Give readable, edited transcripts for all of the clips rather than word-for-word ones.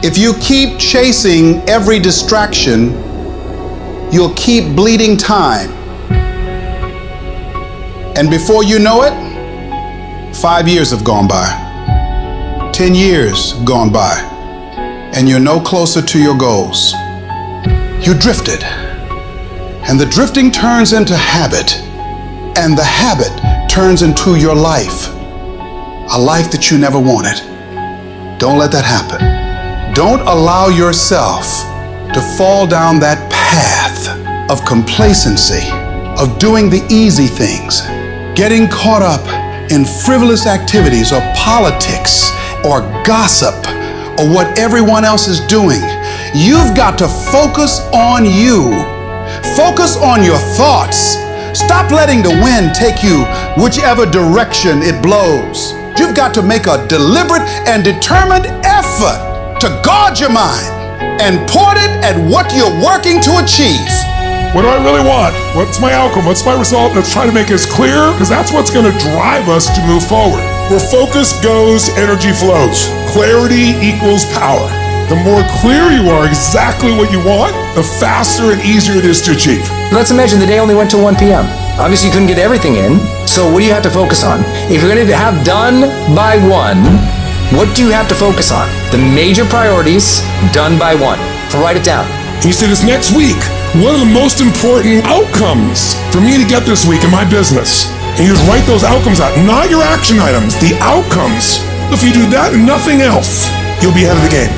If you keep chasing every distraction, you'll keep bleeding time. And before you know it, 5 years have gone by, 10 years gone by, and you're no closer to your goals. You drifted, and the drifting turns into habit, and the habit turns into your life, a life that you never wanted. Don't let that happen. Don't allow yourself to fall down that path of complacency, of doing the easy things, getting caught up in frivolous activities or politics or gossip or what everyone else is doing. You've got to focus on you. Focus on your thoughts. Stop letting the wind take you whichever direction it blows. You've got to make a deliberate and determined effort to guard your mind and point it at what you're working to achieve. What do I really want? What's my outcome? What's my result? Let's try to make it as clear, because that's what's going to drive us to move forward. Where focus goes, energy flows. Clarity equals power. The more clear you are exactly what you want, the faster and easier it is to achieve. Let's imagine the day only went to 1 p.m. Obviously you couldn't get everything in, so what do you have to focus on? If you're going to have done by 1, what do you have to focus on? The major priorities, done by 1. So write it down. He said, this next week, what are the most important outcomes for me to get this week in my business? And you just write those outcomes out, not your action items, the outcomes. If you do that and nothing else, you'll be ahead of the game.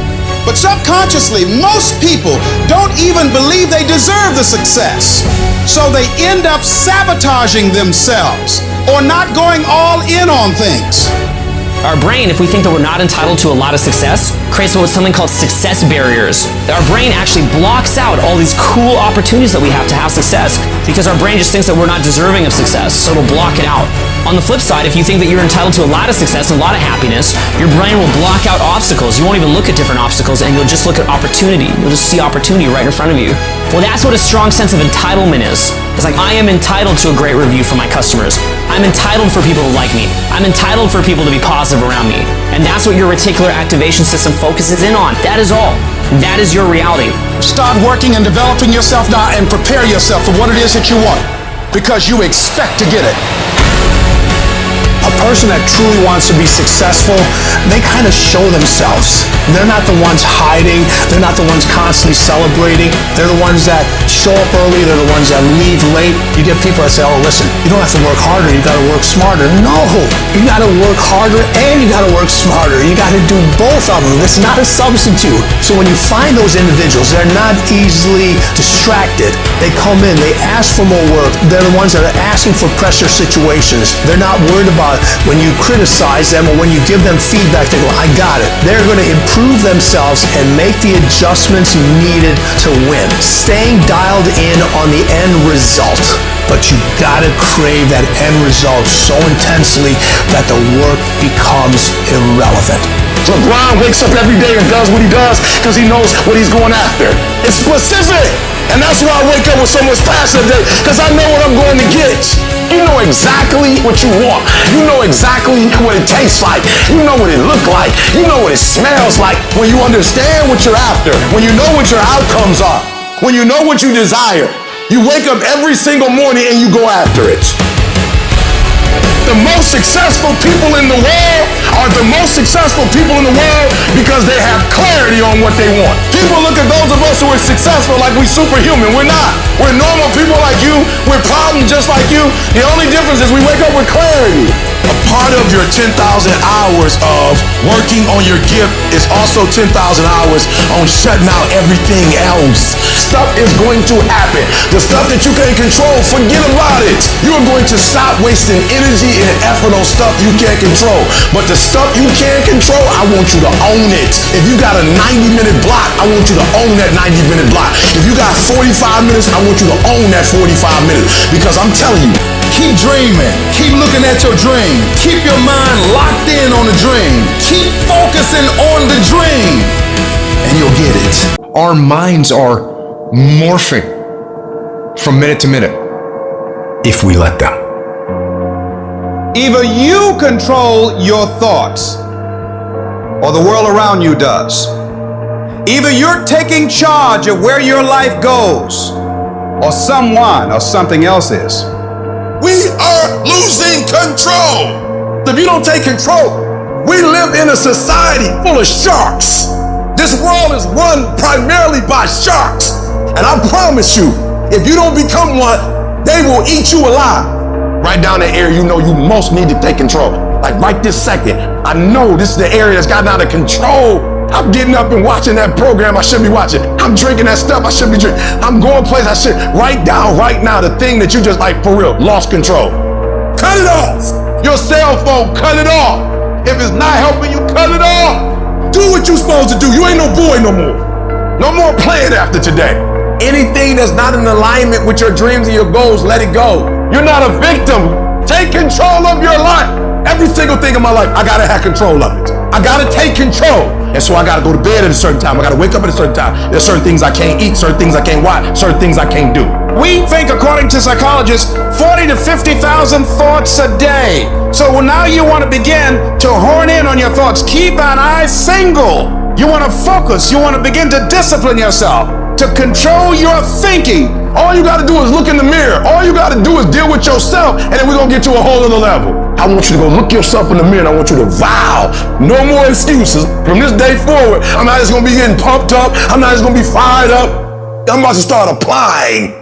But subconsciously, most people don't even believe they deserve the success. So they end up sabotaging themselves or not going all in on things. Our brain, if we think that we're not entitled to a lot of success, creates something called success barriers. Our brain actually blocks out all these cool opportunities that we have to have success because our brain just thinks that we're not deserving of success, so it'll block it out. On the flip side, if you think that you're entitled to a lot of success and a lot of happiness, your brain will block out obstacles. You won't even look at different obstacles and you'll just look at opportunity. You'll just see opportunity right in front of you. Well, that's what a strong sense of entitlement is. It's like, I am entitled to a great review from my customers. I'm entitled for people to like me. I'm entitled for people to be positive around me. And that's what your reticular activation system focuses in on. That is all. That is your reality. Start working and developing yourself now and prepare yourself for what it is that you want, because you expect to get it. A person that truly wants to be successful, they kind of show themselves. They're not the ones hiding. They're not the ones constantly celebrating. They're the ones that show up early. They're the ones that leave late. You get people that say, oh, listen, you don't have to work harder. You got to work smarter. No, you got to work harder and you got to work smarter. You got to do both of them. It's not a substitute. So when you find those individuals, they're not easily distracted. They come in, they ask for more work. They're the ones that are asking for pressure situations. They're not worried about when you criticize them or when you give them feedback, they go, I got it. They're going to improve themselves and make the adjustments needed to win. Staying dialed in on the end result. But you gotta crave that end result so intensely that the work becomes irrelevant. LeBron wakes up every day and does what he does because he knows what he's going after. It's specific. And that's why I wake up with so much passion today, because I know what I'm going to get. You know exactly what you want. You know exactly what it tastes like. You know what it looks like. You know what it smells like. When you understand what you're after, when you know what your outcomes are, when you know what you desire, you wake up every single morning and you go after it. The most successful people in the world are the most successful people in the world because they have clarity on what they want. People look at those of us who are successful like we're superhuman. We're not. We're normal people like you. We're problems just like you. The only difference is we wake up with clarity. A part of your 10,000 hours of working on your gift is also 10,000 hours on shutting out everything else. Stuff is going to happen. The stuff that you can't control, forget about it. You are going to stop wasting energy and effort on stuff you can't control. But the stuff you can control, I want you to own it. If you got a 90-minute block, I want you to own that 90-minute block. If you got 45 minutes, I want you to own that 45 minutes. Because I'm telling you, Keep dreaming. Keep looking at your dream. Keep your mind locked in on the dream. Keep focusing on the dream, and you'll get it. Our minds are morphing from minute to minute if we let them. Either you control your thoughts or the world around you does. Either you're taking charge of where your life goes, or someone or something else is. We are losing control. If you don't take control, we live in a society full of sharks. This world is run primarily by sharks. And I promise you, if you don't become one, they will eat you alive. Right down the area you know you most need to take control. Like right this second, I know this is the area that's gotten out of control. I'm getting up and watching that program I should be watching. I'm drinking that stuff I should be drinking. I'm going places I should. Write down right now the thing that you just like for real, lost control. Cut it off. Your cell phone, cut it off. If it's not helping you, cut it off. Do what you're supposed to do. You ain't no boy no more. No more playing after today. Anything that's not in alignment with your dreams and your goals, let it go. You're not a victim. Take control of your life. Every single thing in my life, I gotta have control of it. I gotta take control. And so I gotta go to bed at a certain time. I gotta wake up at a certain time. There's certain things I can't eat, certain things I can't watch, certain things I can't do. We think, according to psychologists, 40 to 50,000 thoughts a day. So now you want to begin to hone in on your thoughts. Keep an eye single. You want to focus. You want to begin to discipline yourself, to control your thinking. All you gotta do is look in the mirror. All you gotta do is deal with yourself, and then we're gonna get to a whole other level. I want you to go look yourself in the mirror, and I want you to vow, no more excuses. From this day forward, I'm not just gonna be getting pumped up. I'm not just gonna be fired up. I'm about to start applying.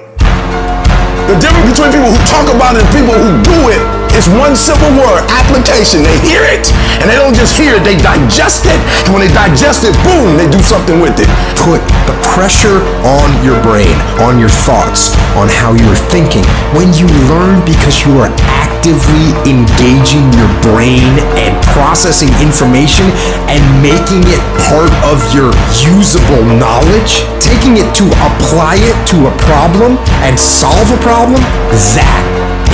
The difference between people who talk about it and people who do it is one simple word, application. They hear it, and they don't just hear it, they digest it, and when they digest it, boom, they do something with it. Put the pressure on your brain, on your thoughts, on how you're thinking. When you learn because you are actively engaging your brain and processing information and making it part of your usable knowledge, taking it to apply it to a problem and solve a problem, that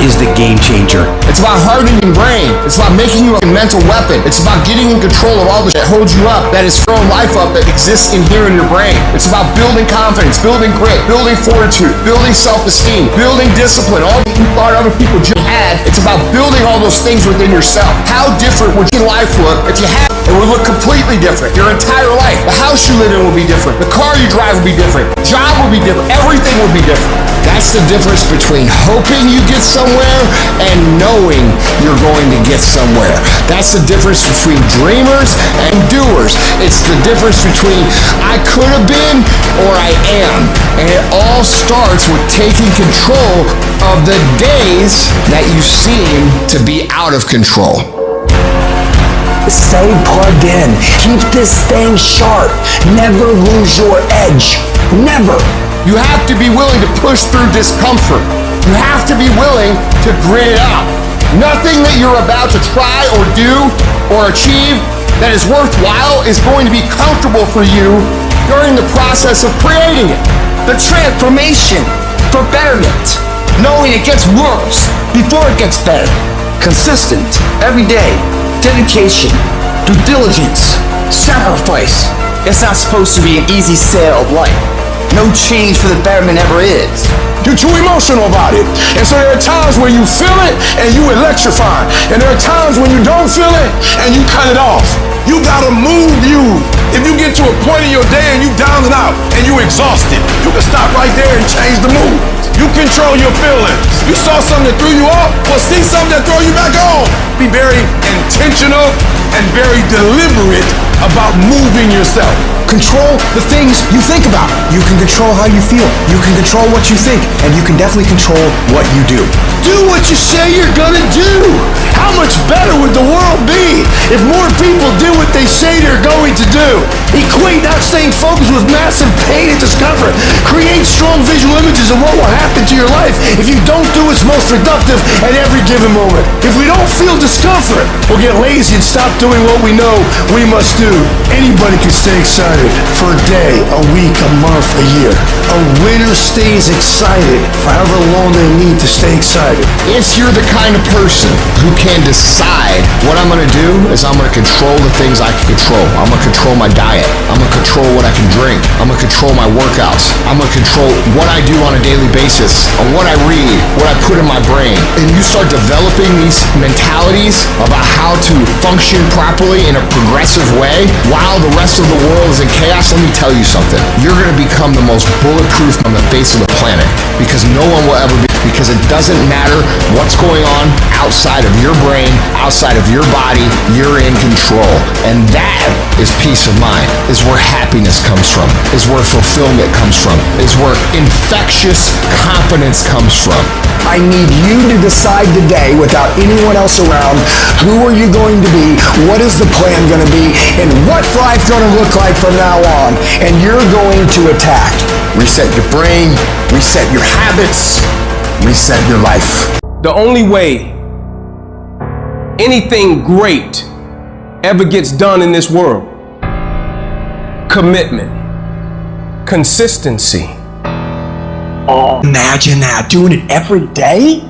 is the game changer. It's about hardening your brain. It's about making you a mental weapon. It's about getting in control of all the shit that holds you up, that is throwing life up, that exists in here in your brain. It's about building confidence, building grit, building fortitude, building self-esteem, building discipline, all that you thought other people just had. It's about building all those things within yourself. How different would your life look if you had it? It would look completely different. Your entire life. The house you live in will be different. The car you drive will be different. Job will be different. Everything will be different. That's the difference between hoping you get somewhere and knowing you're going to get somewhere. That's the difference between dreamers and doers. It's the difference between I could have been or I am. And it all starts with taking control of the days that you seem to be out of control. Stay plugged in. Keep this thing sharp. Never lose your edge. Never. You have to be willing to push through discomfort. You have to be willing to grit it out. Nothing that you're about to try or do or achieve that is worthwhile is going to be comfortable for you during the process of creating it. The transformation for betterment. Knowing it gets worse before it gets better. Consistent, every day. Dedication, due diligence, sacrifice. It's not supposed to be an easy sail of life. No change for the betterment ever is. You're too emotional about it. And so there are times where you feel it and you electrify. And there are times when you don't feel it and you cut it off. You gotta move you. If you get to a point in your day and you down and out and you exhausted, you can stop right there and change the mood. You control your feelings. You saw something that threw you off, well, see something that throw you back on. Be very intentional and very deliberate about moving yourself. Control the things you think about. You can control how you feel. You can control what you think. And you can definitely control what you do. Do what you say you're gonna do. How much better would the world be if more people did what they say they're going to do? Equate not staying focused with massive pain and discomfort. Create strong visual images of what will happen to your life if you don't do what's most productive at every given moment. If we don't feel discomfort, we'll get lazy and stop doing what we know we must do. Anybody can stay excited for a day, a week, a month, a year. A winner stays excited for however long they need to stay excited. If you're the kind of person who can decide what I'm going to do is I'm going to control the things I can control. I'm going to control my diet. I'm gonna control what I can drink. I'm gonna control my workouts. I'm gonna control what I do on a daily basis, and what I read, what I put in my brain. And you start developing these mentalities about how to function properly in a progressive way while the rest of the world is in chaos. Let me tell you something. You're gonna become the most bulletproof on the face of the planet, because no one will ever be, because it doesn't matter what's going on outside of your brain, outside of your body, you're in control. And that is peace of mind, is where happiness comes from, is where fulfillment comes from, is where infectious confidence comes from. I need you to decide today, without anyone else around, who are you going to be, what is the plan going to be, and what's life going to look like from now on. And you're going to attack. Reset your brain, reset your habits, reset your life. The only way anything great ever gets done in this world, commitment, consistency. Oh, imagine that, doing it every day?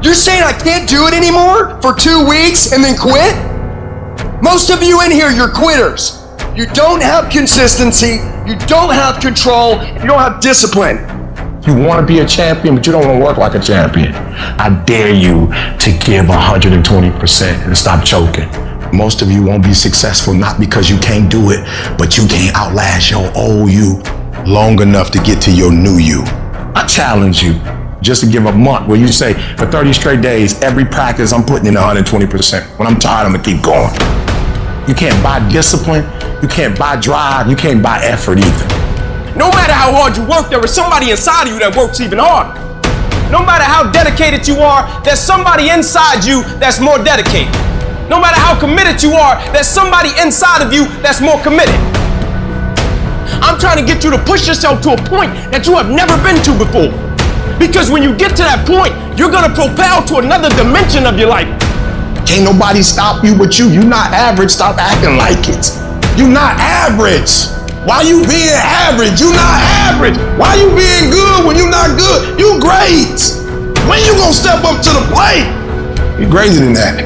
You're saying I can't do it anymore for 2 weeks and then quit? Most of you in here, you're quitters. You don't have consistency, you don't have control, you don't have discipline. You want to be a champion, but you don't want to work like a champion. I dare you to give 120% and stop choking. Most of you won't be successful, not because you can't do it, but you can't outlast your old you long enough to get to your new you. I challenge you just to give a month where you say, for 30 straight days, every practice I'm putting in 120%. When I'm tired, I'm gonna keep going. You can't buy discipline, you can't buy drive, you can't buy effort either. No matter how hard you work, there is somebody inside of you that works even harder. No matter how dedicated you are, there's somebody inside you that's more dedicated. No matter how committed you are, there's somebody inside of you that's more committed. I'm trying to get you to push yourself to a point that you have never been to before. Because when you get to that point, you're gonna propel to another dimension of your life. Can't nobody stop you but you. You're not average, stop acting like it. You're not average. Why you being average? You're not average. Why you being good when you're not good? You great. When you gonna step up to the plate? You're greater than that.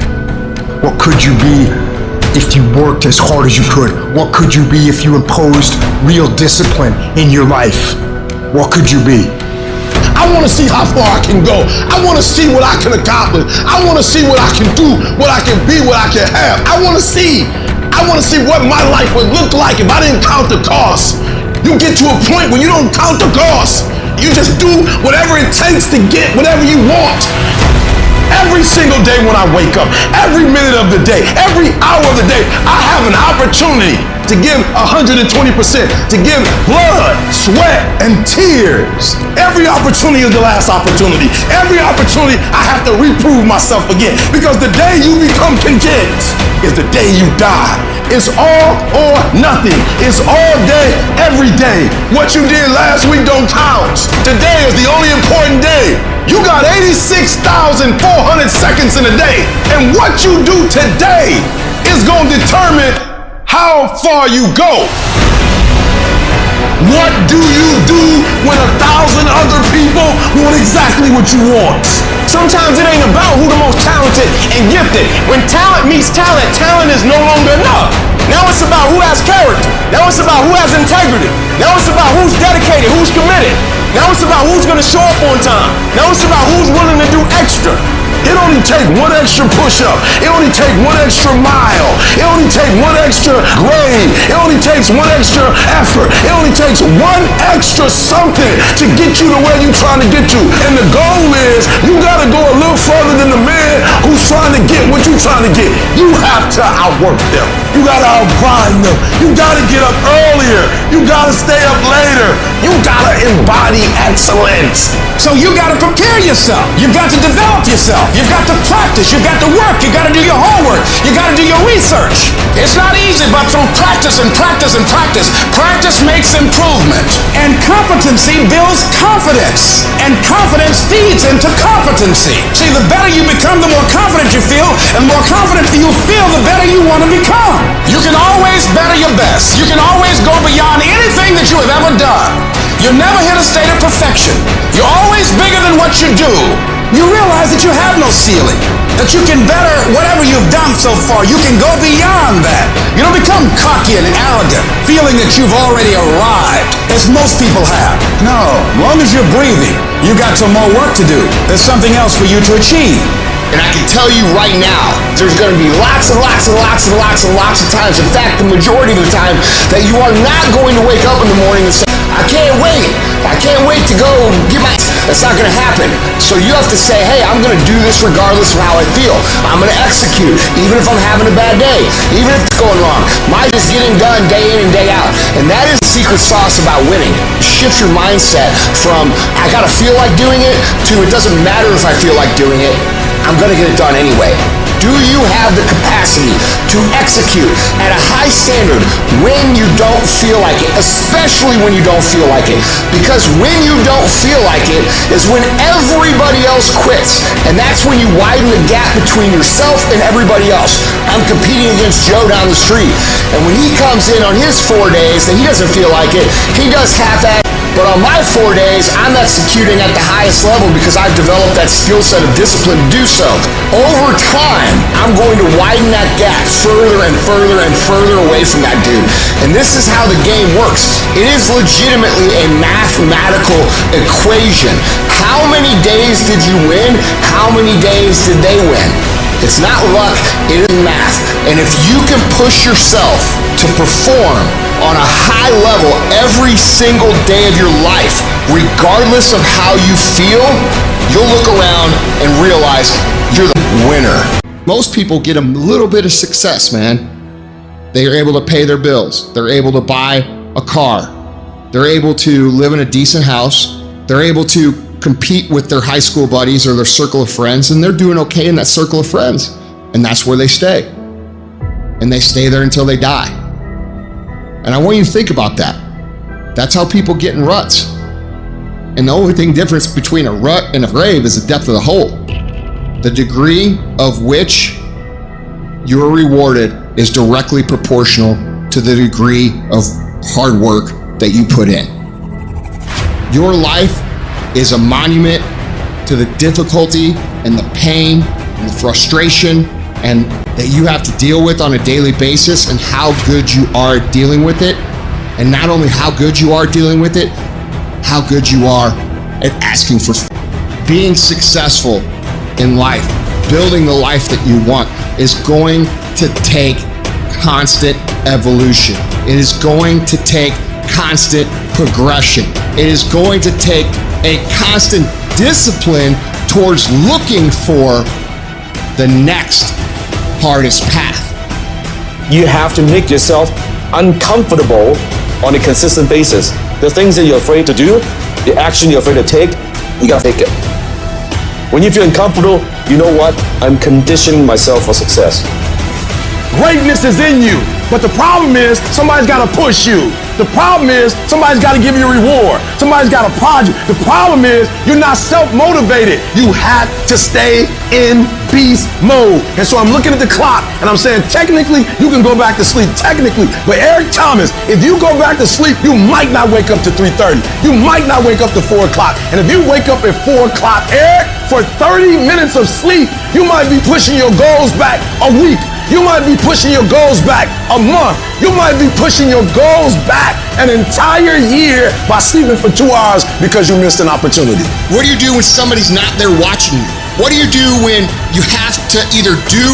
What could you be if you worked as hard as you could? What could you be if you imposed real discipline in your life? What could you be? I want to see how far I can go. I want to see what I can accomplish. I want to see what I can do, what I can be, what I can have. I want to see what my life would look like if I didn't count the cost. You get to a point where you don't count the cost. You just do whatever it takes to get whatever you want. Every single day when I wake up, every minute of the day, every hour of the day, I have an opportunity to give 120%, to give blood, sweat, and tears. Every opportunity is the last opportunity. Every opportunity I have to reprove myself again, because the day you become content is the day you die. It's all or nothing. It's all day, every day. What you did last week don't count. Today is the only important day. You got 86,400 seconds in a day. And what you do today is going to determine how far you go. What do you do when 1,000 other people want exactly what you want? Sometimes it ain't about who the most talented and gifted. When talent meets talent, talent is no longer enough. Now it's about who has character. Now it's about who has integrity. Now it's about who's dedicated, who's committed. Now it's about who's gonna show up on time. Now it's about who's willing to do extra. It only takes one extra push-up. It only takes one extra mile. It only takes one extra grade. It only takes one extra effort. It only takes one extra something to get you to where you're trying to get to. And the goal is you gotta go a little further than the man who's trying to get what you're trying to get. You have to outwork them. You gotta outgrind them. You gotta get up earlier. You gotta stay up later. You gotta embody excellence. So you gotta prepare yourself. You've got to develop yourself. You've got to practice. You've got to work. You've got to do your homework. You got to do your research. It's not easy, but through practice and practice and practice, practice makes improvement. And competency builds confidence. And confidence feeds into competency. See, the better you become, the more confident you feel. And the more confident you feel, the better you want to become. You can always better your best. You can always go beyond anything that you have ever done. You never hit a state of perfection. You're always bigger than what you do. You realize that you have no ceiling, that you can better whatever you've done so far. You can go beyond that. You don't become cocky and arrogant, feeling that you've already arrived, as most people have. No, as long as you're breathing, you got some more work to do. There's something else for you to achieve. And I can tell you right now, there's going to be lots and lots and lots and lots and lots of times, in fact, the majority of the time, that you are not going to wake up in the morning and say, I can't wait. I can't wait to go get my... That's not going to happen. So you have to say, hey, I'm going to do this regardless of how I feel. I'm going to execute, even if I'm having a bad day, even if it's going wrong. Mine is getting done day in and day out. And that is the secret sauce about winning. Shift your mindset from, I got to feel like doing it, to it doesn't matter if I feel like doing it. I'm going to get it done anyway. Do you have the capacity to execute at a high standard when you don't feel like it, especially when you don't feel like it? Because when you don't feel like it is when everybody else quits. And that's when you widen the gap between yourself and everybody else. I'm competing against Joe down the street. And when he comes in on his 4 days and he doesn't feel like it, he does half-ass. But on my 4 days, I'm executing at the highest level because I've developed that skill set of discipline to do so. Over time, I'm going to widen that gap further and further and further away from that dude. And this is how the game works. It is legitimately a mathematical equation. How many days did you win? How many days did they win? It's not luck, it is math. And if you can push yourself to perform on a high level every single day of your life, regardless of how you feel, you'll look around and realize you're the winner. Most people get a little bit of success, man. They are able to pay their bills. They're able to buy a car. They're able to live in a decent house. They're able to compete with their high school buddies or their circle of friends, and they're doing okay in that circle of friends. And that's where they stay. And they stay there until they die. And I want you to think about that. That's how people get in ruts. And the only difference between a rut and a grave is the depth of the hole. The degree of which you're rewarded is directly proportional to the degree of hard work that you put in. Your life is a monument to the difficulty and the pain and the frustration and that you have to deal with on a daily basis, and how good you are at dealing with it. And not only how good you are dealing with it, how good you are at asking for being successful in life. Building the life that you want is going to take constant evolution. It is going to take constant progression. It is going to take a constant discipline towards looking for the next hardest path. You have to make yourself uncomfortable on a consistent basis. The things that you're afraid to do, the action you're afraid to take, you gotta take it. When you feel uncomfortable, you know what? I'm conditioning myself for success. Greatness is in you, but the problem is somebody's got to push you. The problem is somebody's got to give you a reward. Somebody's got to prod you. The problem is you're not self-motivated. You have to stay in beast mode. And so I'm looking at the clock and I'm saying, technically, you can go back to sleep. Technically. But Eric Thomas, if you go back to sleep, you might not wake up to 3:30. You might not wake up to 4 o'clock. And if you wake up at 4 o'clock, Eric, for 30 minutes of sleep, you might be pushing your goals back a week. You might be pushing your goals back a month. You might be pushing your goals back an entire year by sleeping for 2 hours because you missed an opportunity. What do you do when somebody's not there watching you? What do you do when you have to either do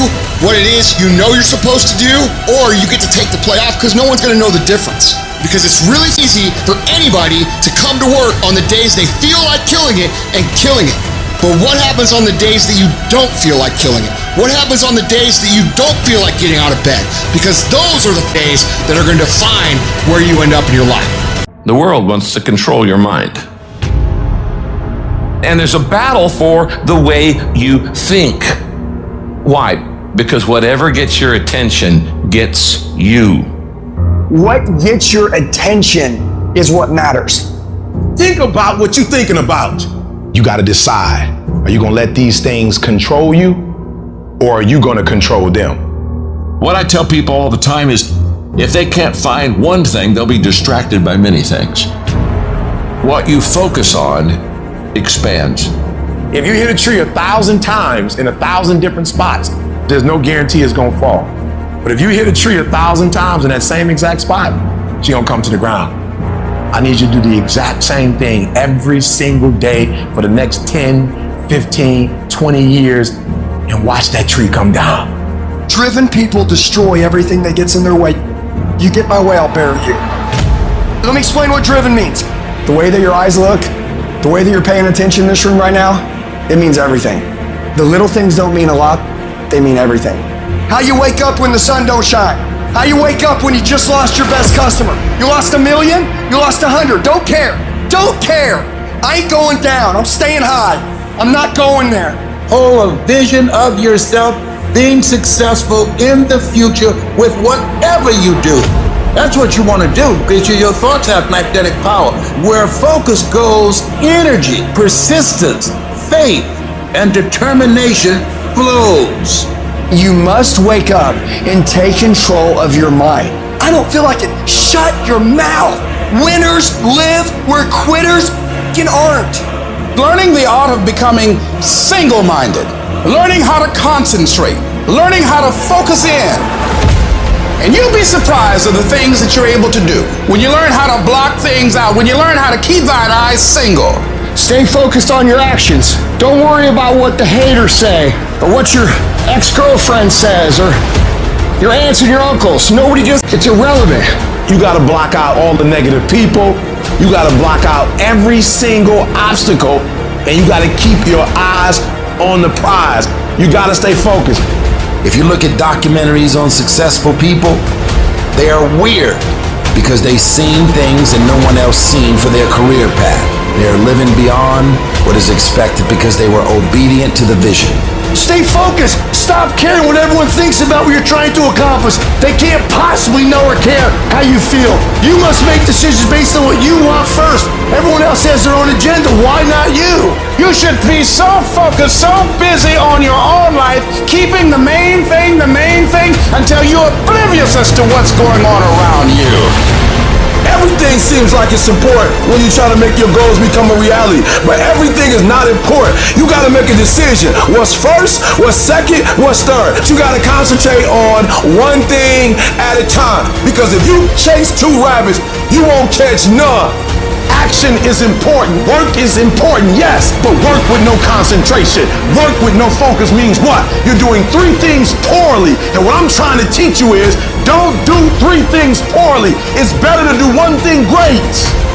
what it is you know you're supposed to do, or you get to take the play off because no one's going to know the difference? Because it's really easy for anybody to come to work on the days they feel like killing it and killing it. But what happens on the days that you don't feel like killing it? What happens on the days that you don't feel like getting out of bed? Because those are the days that are going to define where you end up in your life. The world wants to control your mind. And there's a battle for the way you think. Why? Because whatever gets your attention gets you. What gets your attention is what matters. Think about what you're thinking about. You got to decide, are you going to let these things control you, or are you going to control them? What I tell people all the time is, if they can't find one thing, they'll be distracted by many things. What you focus on expands. If you hit a tree 1,000 times in 1,000 different spots, there's no guarantee it's gonna fall. But if you hit a tree 1,000 times in that same exact spot, it's gonna come to the ground. I need you to do the exact same thing every single day for the next 10, 15, 20 years and watch that tree come down. Driven people destroy everything that gets in their way. You get my way, I'll bury you. Let me explain what driven means. The way that your eyes look, the way that you're paying attention in this room right now, it means everything. The little things don't mean a lot, they mean everything. How you wake up when the sun don't shine. How you wake up when you just lost your best customer. You lost 1 million, you lost 100, don't care. Don't care. I ain't going down, I'm staying high. I'm not going there. Hold a vision of yourself being successful in the future with whatever you do. That's what you want to do because your thoughts have magnetic power. Where focus goes, energy, persistence, faith, and determination flows. You must wake up and take control of your mind. I don't feel like it. Shut your mouth. Winners live where quitters aren't. Learning the art of becoming single-minded, learning how to concentrate, learning how to focus in. And you'll be surprised at the things that you're able to do when you learn how to block things out, when you learn how to keep thine eyes single. Stay focused on your actions. Don't worry about what the haters say, or what your ex-girlfriend says, or your aunts and your uncles. Nobody gives. It's irrelevant. You gotta block out all the negative people. You gotta block out every single obstacle, and you gotta keep your eyes on the prize. You gotta stay focused. If you look at documentaries on successful people, they are weird because they've seen things that no one else seen for their career path. They're living beyond what is expected because they were obedient to the vision. Stay focused. Stop caring what everyone thinks about what you're trying to accomplish. They can't possibly know or care how you feel. You must make decisions based on what you want first. Everyone else has their own agenda. Why not you? You should be so focused, so busy on your own life, keeping the main thing, until you're oblivious as to what's going on around you. Everything seems like it's important when you try to make your goals become a reality, but everything is not important. You gotta make a decision. What's first, what's second, what's third. You gotta concentrate on one thing at a time, because if you chase 2 rabbits, you won't catch none. Action is important. Work is important, yes, but work with no concentration. Work with no focus means what? You're doing 3 things poorly. And what I'm trying to teach you is, don't do 3 things poorly. It's better to do 1 thing great.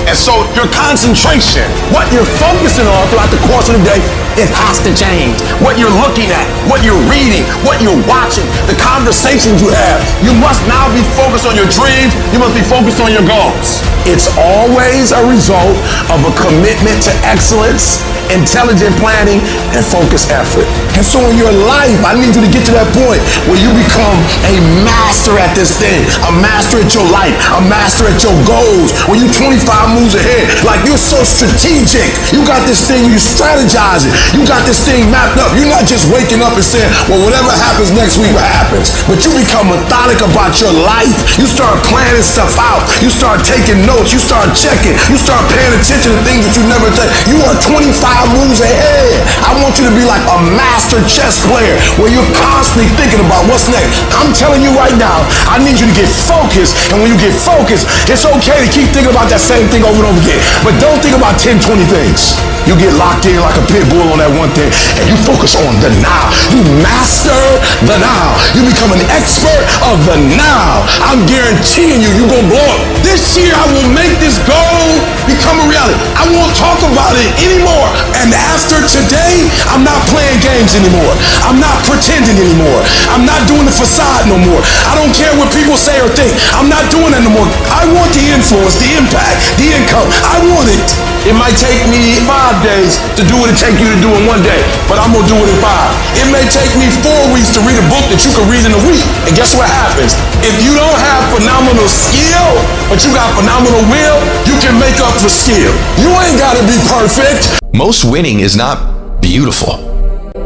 And so your concentration, what you're focusing on throughout the course of the day, it has to change. What you're looking at, what you're reading, what you're watching, the conversations you have. You must now be focused on your dreams. You must be focused on your goals. It's always a result of a commitment to excellence, intelligent planning, and focused effort. And so in your life, I need you to get to that point where you become a master at this thing, a master at your life, a master at your goals, where you're 25 moves ahead. Like, you're so strategic. You got this thing, you strategizing. You got this thing mapped up. You're not just waking up and saying, well, whatever happens next week happens. But you become methodic about your life. You start planning stuff out. You start taking notes. You start checking. You start paying attention to things that you never take. You are 25 moves ahead. I want you to be like a master chess player where you're constantly thinking about what's next. I'm telling you right now, I need you to get focused. And when you get focused, it's okay to keep thinking about that same thing over and over again. But don't think about 10, 20 things. You get locked in like a pit bull on that one thing, and you focus on the now. You master the now. You become an expert of the now. I'm guaranteeing you, you're gonna blow up. This year, I will make this goal become a reality. I won't talk about it anymore. And after today, I'm not playing games anymore. I'm not pretending anymore. I'm not doing the facade no more. I don't care what people say or think. I'm not doing that no more. I want the influence, the impact, the income. I want it. It might take me 5 days to do what it takes you to do in 1 day, but I'm gonna do it in 5. It may take me 4 weeks to read a book that you can read in a week. And guess what happens? If you don't have phenomenal skill, but you got phenomenal will, you can make up for skill. You ain't gotta be perfect. Most winning is not beautiful.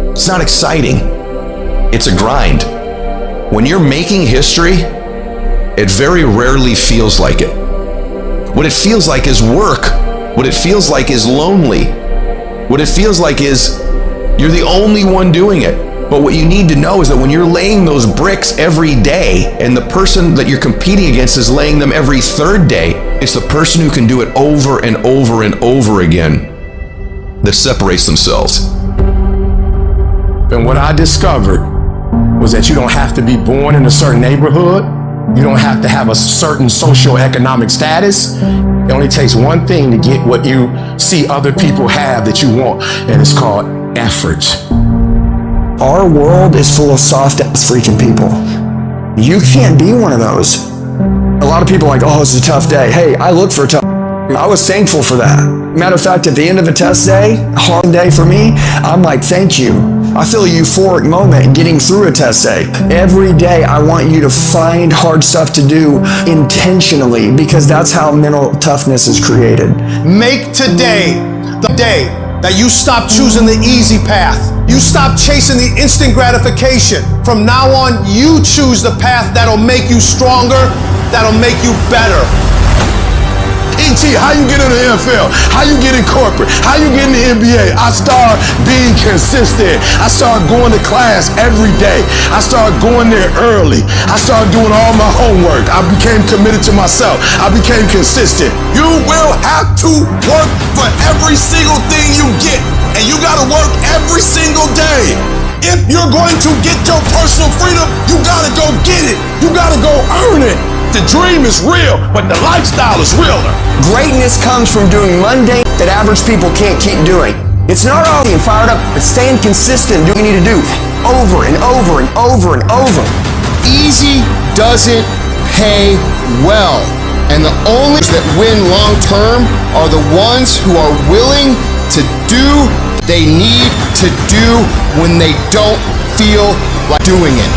It's not exciting. It's a grind. When you're making history, it very rarely feels like it. What it feels like is work. What it feels like is lonely. What it feels like is you're the only one doing it. But what you need to know is that when you're laying those bricks every day and the person that you're competing against is laying them every third day, it's the person who can do it over and over and over again that separates themselves. And what I discovered was that you don't have to be born in a certain neighborhood. You don't have to have a certain socioeconomic status. It only takes one thing to get what you see other people have that you want, and it's called effort. Our world is full of soft-ass freaking people. You can't be one of those. A lot of people are like, oh, it's a tough day. Hey, I look for a tough. I was thankful for that. Matter of fact, at the end of a test day, a hard day for me, I'm like, thank you. I feel a euphoric moment getting through a test day. Every day, I want you to find hard stuff to do intentionally, because that's how mental toughness is created. Make today the day that you stop choosing the easy path. You stop chasing the instant gratification. From now on, you choose the path that'll make you stronger, that'll make you better. E.T., how you get in the NFL? How you get in corporate? How you get in the NBA? I start being consistent. I started going to class every day. I started going there early. I started doing all my homework. I became committed to myself. I became consistent. You will have to work for every single thing you get. And you gotta work every single day. If you're going to get your personal freedom, you gotta go get it. You gotta go earn it. The dream is real, but the lifestyle is realer. Greatness comes from doing mundane that average people can't keep doing. It's not all being fired up, it's staying consistent, doing what you need to do over and over and over and over. Easy doesn't pay well. And the only that win long term are the ones who are willing to do what they need to do when they don't feel like doing it.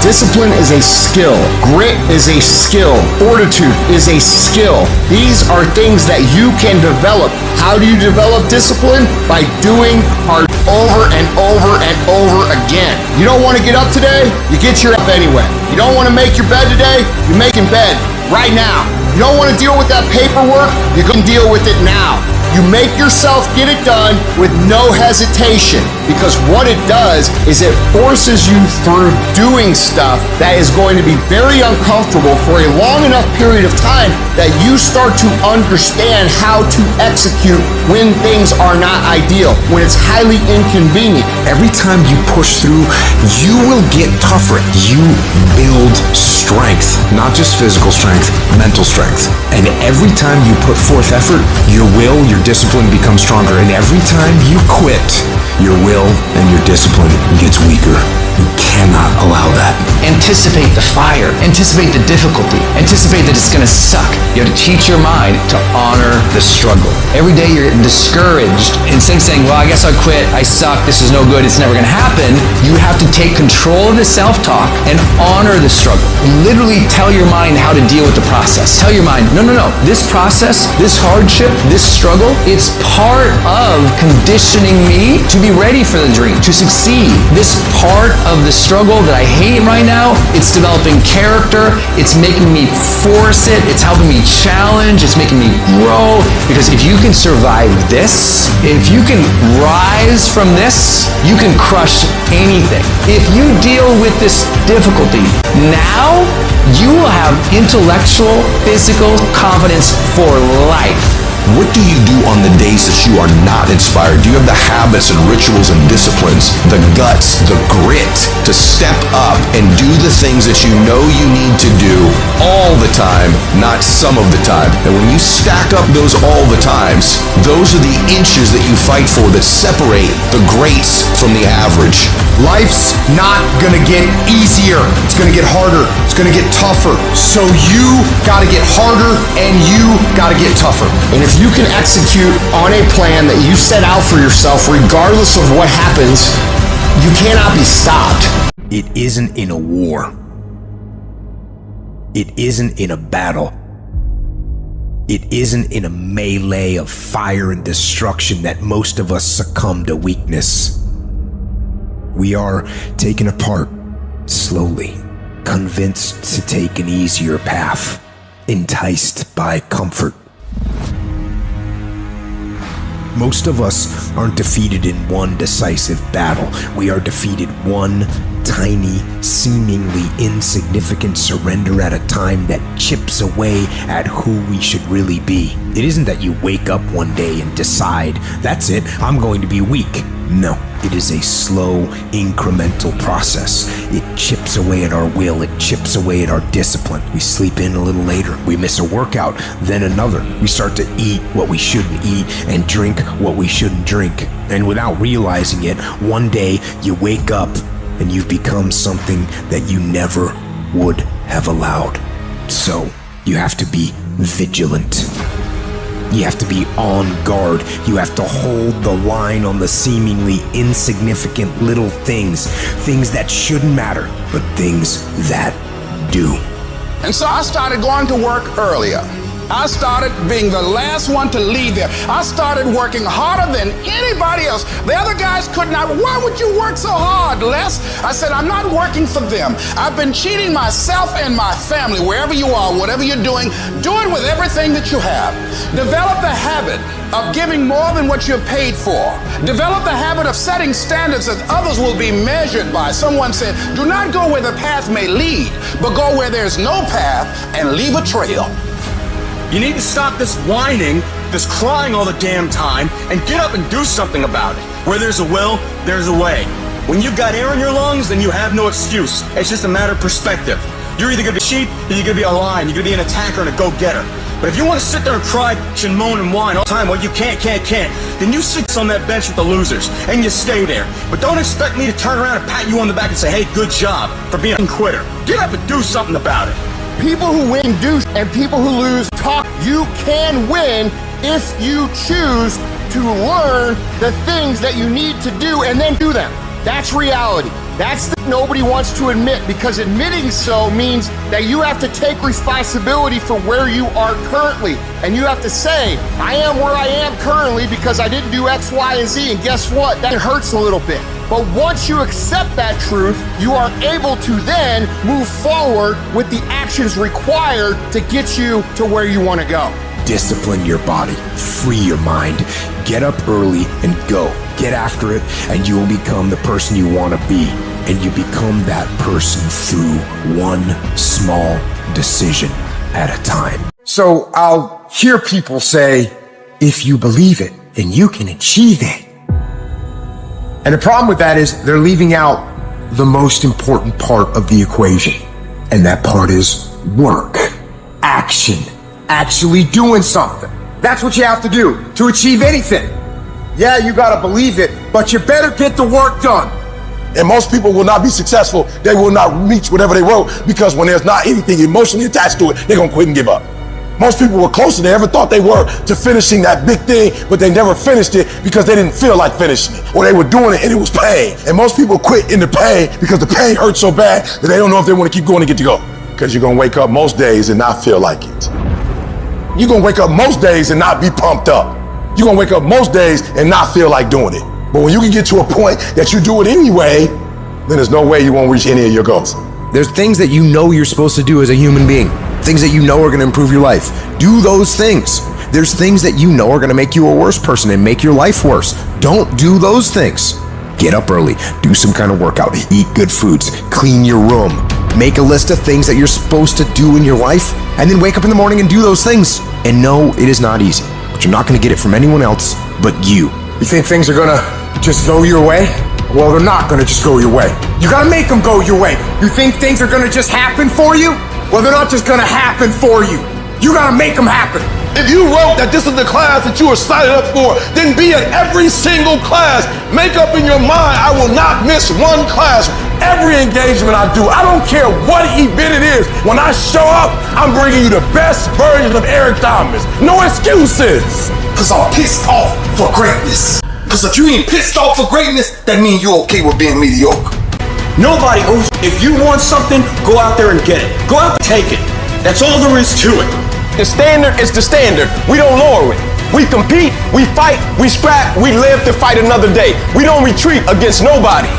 Discipline is a skill. Grit is a skill. Fortitude is a skill. These are things that you can develop. How do you develop discipline? By doing hard over and over and over again. You don't want to get up today? You get your up anyway. You don't want to make your bed today? You make in bed right now. You don't want to deal with that paperwork? You can deal with it now. You make yourself get it done with no hesitation, because what it does is it forces you through doing stuff that is going to be very uncomfortable for a long enough period of time that you start to understand how to execute when things are not ideal, when it's highly inconvenient. Every time you push through, you will get tougher. You build strength, not just physical strength, mental strength. And every time you put forth effort, your will, your discipline becomes stronger. And every time you quit, your will and your discipline gets weaker. You cannot allow that. Anticipate the fire. Anticipate the difficulty. Anticipate that it's going to suck. You have to teach your mind to honor the struggle. Every day you're discouraged. Instead of saying, well, I guess I'll quit. I suck. This is no good. It's never going to happen. You have to take control of the self-talk and honor the struggle. Literally tell your mind how to deal with the process. Tell your mind, no. This process, this hardship, this struggle, it's part of conditioning me to be ready for the dream, to succeed. This part of the struggle that I hate right now, it's developing character, it's making me force it, it's helping me challenge, it's making me grow. Because if you can survive this, if you can rise from this, you can crush anything. If you deal with this difficulty now, you will have intellectual, physical confidence for life. What do you do on the days that you are not inspired? Do you have the habits and rituals and disciplines, the guts, the grit to step up and do the things that you know you need to do all the time, not some of the time? And when you stack up those all the times, those are the inches that you fight for that separate the greats from the average. Life's not gonna get easier. It's gonna get harder. It's gonna get tougher. So you gotta get harder and you gotta get tougher. And if you can execute on a plan that you set out for yourself, regardless of what happens, you cannot be stopped. It isn't in a war. It isn't in a battle. It isn't in a melee of fire and destruction that most of us succumb to weakness. We are taken apart slowly, convinced to take an easier path, enticed by comfort. Most of us aren't defeated in one decisive battle. We are defeated one tiny, seemingly insignificant surrender at a time that chips away at who we should really be. It isn't that you wake up one day and decide, that's it, I'm going to be weak. No, it is a slow, incremental process. It chips away at our will, it chips away at our discipline. We sleep in a little later, we miss a workout, then another. We start to eat what we shouldn't eat and drink what we shouldn't drink. And without realizing it, one day you wake up and you've become something that you never would have allowed. So, you have to be vigilant. You have to be on guard. You have to hold the line on the seemingly insignificant little things. Things that shouldn't matter, but things that do. And so I started going to work earlier. I started being the last one to leave there. I started working harder than anybody else. The other guys could not. Why would you work so hard, Les? I said, I'm not working for them. I've been cheating myself and my family. Wherever you are, whatever you're doing, do it with everything that you have. Develop the habit of giving more than what you're paid for. Develop the habit of setting standards that others will be measured by. Someone said, do not go where the path may lead, but go where there's no path and leave a trail. You need to stop this whining, this crying all the damn time, and get up and do something about it. Where there's a will, there's a way. When you've got air in your lungs, then you have no excuse. It's just a matter of perspective. You're either gonna be sheep, or you're gonna be a lion. You're gonna be an attacker and a go-getter. But if you want to sit there and cry and moan and whine all the time, well, you can't, then you sit on that bench with the losers, and you stay there. But don't expect me to turn around and pat you on the back and say, hey, good job for being a quitter. Get up and do something about it. People who win do, and people who lose talk. You can win if you choose to learn the things that you need to do and then do them. That's reality. That's the nobody wants to admit, because admitting so means that you have to take responsibility for where you are currently. And you have to say, I am where I am currently because I didn't do X, Y, and Z. And guess what? That hurts a little bit. But once you accept that truth, you are able to then move forward with the actions required to get you to where you want to go. Discipline your body, free your mind, get up early and go. Get after it, and you will become the person you want to be. And you become that person through one small decision at a time. So I'll hear people say, if you believe it, then you can achieve it. And the problem with that is they're leaving out the most important part of the equation. And that part is work, action, actually doing something. That's what you have to do to achieve anything. Yeah, you gotta believe it, but you better get the work done. And most people will not be successful. They will not reach whatever they wrote, because when there's not anything emotionally attached to it, they're gonna quit and give up. Most people were closer than they ever thought they were to finishing that big thing, but they never finished it because they didn't feel like finishing it, or they were doing it and it was pain. And most people quit in the pain because the pain hurts so bad that they don't know if they want to keep going to get to go. Because you're gonna wake up most days and not feel like it. You're gonna wake up most days and not be pumped up. You're gonna wake up most days and not feel like doing it. But when you can get to a point that you do it anyway, then there's no way you won't reach any of your goals. There's things that you know you're supposed to do as a human being. Things that you know are gonna improve your life. Do those things. There's things that you know are gonna make you a worse person and make your life worse. Don't do those things. Get up early, do some kind of workout, eat good foods, clean your room, make a list of things that you're supposed to do in your life, and then wake up in the morning and do those things. And no, it is not easy, but you're not gonna get it from anyone else but you. You think things are gonna just go your way? Well, they're not gonna just go your way. You gotta make them go your way. You think things are gonna just happen for you? Well, they're not just gonna happen for you. You gotta make them happen. If you wrote that this is the class that you were signed up for, then be at every single class. Make up in your mind, I will not miss one class. Every engagement I do, I don't care what event it is. When I show up, I'm bringing you the best version of Eric Thomas. No excuses. Because I'm pissed off for greatness. Because if you ain't pissed off for greatness, that means you're okay with being mediocre. Nobody owes you. If you want something, go out there and get it. Go out and take it. That's all there is to it. The standard is the standard. We don't lower it. We compete, we fight, we scrap, we live to fight another day. We don't retreat against nobody.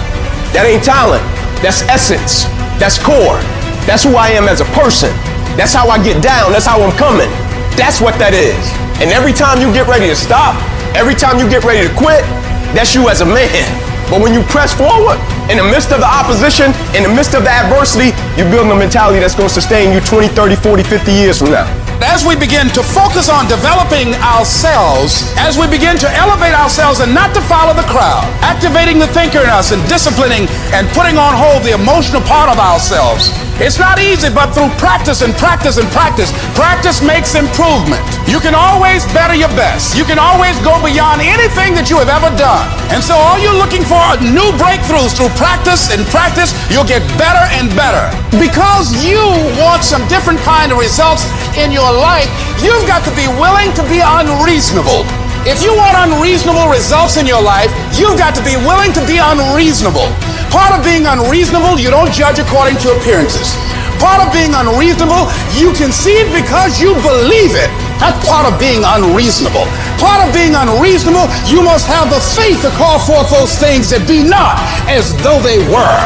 That ain't talent. That's essence. That's core. That's who I am as a person. That's how I get down. That's how I'm coming. That's what that is. And every time you get ready to stop, Every time you get ready to quit, that's you as a man. But when you press forward, in the midst of the opposition, in the midst of the adversity, you're building a mentality that's going to sustain you 20, 30, 40, 50 years from now. As we begin to focus on developing ourselves, as we begin to elevate ourselves and not to follow the crowd, activating the thinker in us and disciplining and putting on hold the emotional part of ourselves, it's not easy, but through practice and practice and practice, practice makes improvement. You can always better your best. You can always go beyond anything that you have ever done. And so all you're looking for are new breakthroughs through practice and practice. You'll get better and better. Because you want some different kind of results in your life, you've got to be willing to be unreasonable. If you want unreasonable results in your life, you've got to be willing to be unreasonable. Part of being unreasonable, you don't judge according to appearances. Part of being unreasonable, you conceive because you believe it. That's part of being unreasonable. Part of being unreasonable, you must have the faith to call forth those things that be not as though they were.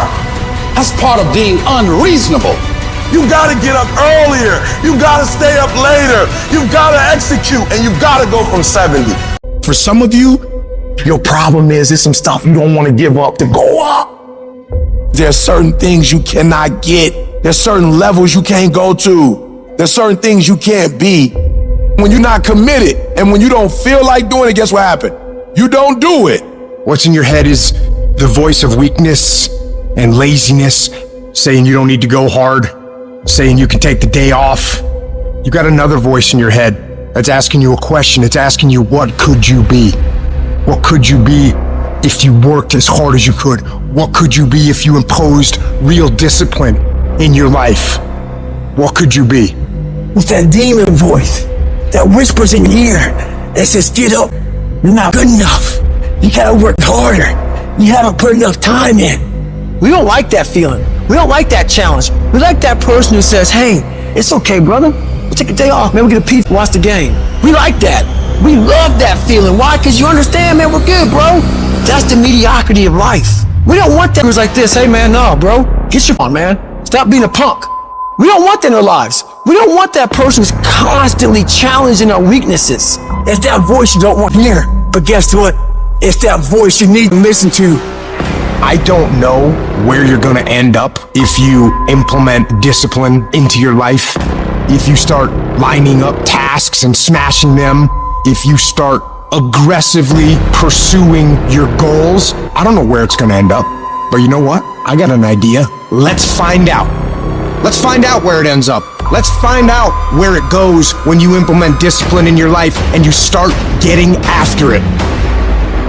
That's part of being unreasonable. You gotta get up earlier. You gotta stay up later. You gotta execute, and you gotta go from 70. For some of you, your problem is there's some stuff you don't want to give up to go up. There's certain things you cannot get. There's certain levels you can't go to. There's certain things you can't be. When you're not committed and when you don't feel like doing it, guess what happened? You don't do it. What's in your head is the voice of weakness and laziness, saying you don't need to go hard, saying you can take the day off. You got another voice in your head that's asking you a question. It's asking you, what could you be? What could you be if you worked as hard as you could? What could you be if you imposed real discipline in your life? What could you be? It's that demon voice that whispers in your ear that says, get up, you're not good enough. You gotta work harder. You haven't put enough time in. We don't like that feeling. We don't like that challenge. We like that person who says, hey, it's okay, brother. We'll take a day off. Maybe we'll get a pizza, watch the game. We like that. We love that feeling. Why? Because you understand, man, we're good, bro. That's the mediocrity of life. We don't want that. It was like this. Hey, man, no, bro. Get your on, man. Stop being a punk. We don't want that in our lives. We don't want that person who's constantly challenging our weaknesses. It's that voice you don't want to hear. But guess what? It's that voice you need to listen to. I don't know where you're gonna end up if you implement discipline into your life, if you start lining up tasks and smashing them, if you start aggressively pursuing your goals. I don't know where it's gonna end up, but you know what? I got an idea. Let's find out. Let's find out where it ends up. Let's find out where it goes when you implement discipline in your life and you start getting after it.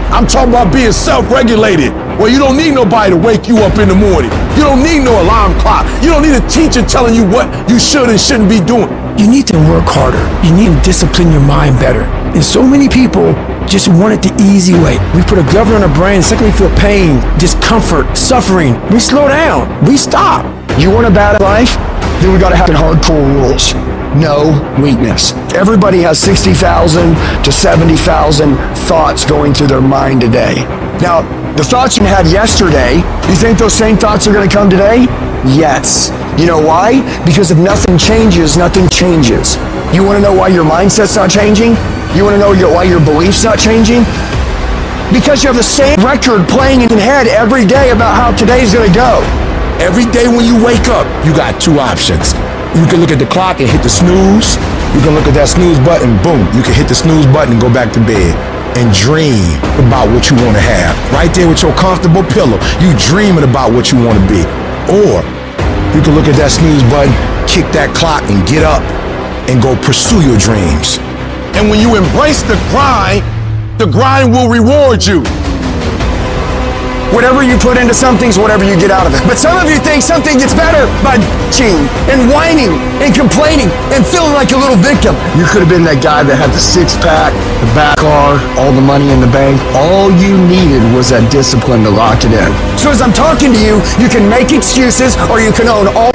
I'm talking about being self-regulated, where you don't need nobody to wake you up in the morning. You don't need no alarm clock. You don't need a teacher telling you what you should and shouldn't be doing. You need to work harder. You need to discipline your mind better. And so many people just want it the easy way. We put a governor on our brain, the second we feel pain, discomfort, suffering, we slow down, we stop. You want a bad life? Then we gotta have hardcore rules. No weakness. Everybody has 60,000 to 70,000 thoughts going through their mind a day. Now, the thoughts you had yesterday, you think those same thoughts are gonna come today? Yes. You know why? Because if nothing changes, nothing changes. You wanna know why your mindset's not changing? You wanna know why your belief's not changing? Because you have the same record playing in your head every day about how today's gonna go. Every day when you wake up, you got two options. You can look at the clock and hit the snooze. You can look at that snooze button, boom. You can hit the snooze button and go back to bed and dream about what you want to have. Right there with your comfortable pillow, you dreaming about what you want to be. Or you can look at that snooze button, kick that clock and get up and go pursue your dreams. And when you embrace the grind will reward you. Whatever you put into something's whatever you get out of it. But some of you think something gets better by bitching and whining and complaining and feeling like a little victim. You could have been that guy that had the six-pack, the back car, all the money in the bank. All you needed was that discipline to lock it in. So as I'm talking to you, you can make excuses or you can own all.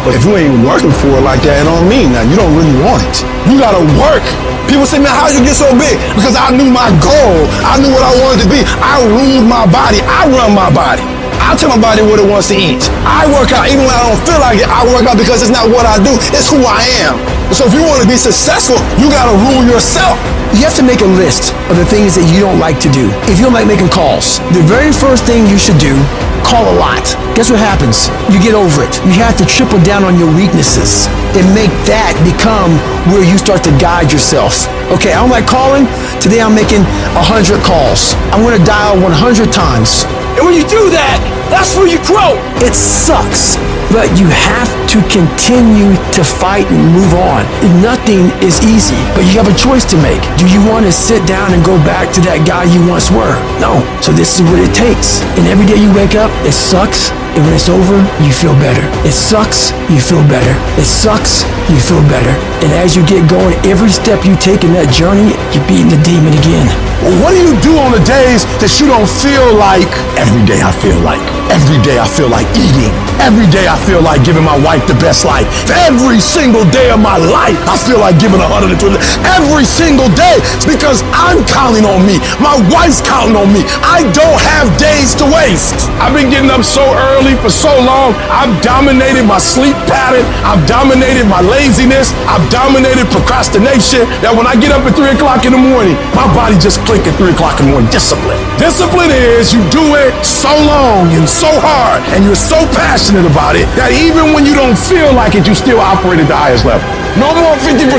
But if you ain't working for it like that, it don't mean nothing. You don't really want it. You gotta work. People say, man, how'd you get so big? Because I knew my goal. I knew what I wanted to be. I ruled my body. I run my body. I tell my body what it wants to eat. I work out even when I don't feel like it. I work out because it's not what I do. It's who I am. So if you want to be successful, you got to rule yourself. You have to make a list of the things that you don't like to do. If you don't like making calls, the very first thing you should do, call a lot. Guess what happens? You get over it. You have to triple down on your weaknesses and make that become where you start to guide yourself. Okay, I don't like calling. Today I'm making 100 calls. I'm going to dial 100 times. And when you do that, that's where you grow. It sucks, but you have to continue to fight and move on. Nothing is easy, but you have a choice to make. Do you want to sit down and go back to that guy you once were? No. So this is what it takes. And every day you wake up, it sucks. And when it's over, you feel better. It sucks, you feel better. It sucks, you feel better. And as you get going, every step you take in that journey, you're beating the demon again. Well, what do you do on the days that you don't feel like? Every day I feel like. Every day I feel like eating. Every day I feel like giving my wife the best life. Every single day of my life, I feel like giving 120. Every single day. It's because I'm counting on me. My wife's counting on me. I don't have days to waste. I've been getting up so early for so long. I've dominated my sleep pattern. I've dominated my laziness. I've dominated procrastination. That when I get up at 3 o'clock in the morning, my body just clicks at 3 o'clock in the morning. Discipline. Discipline is you do it so long and so hard and you're so passionate about it that even when you don't feel like it, you still operate at the highest level. No more 50%.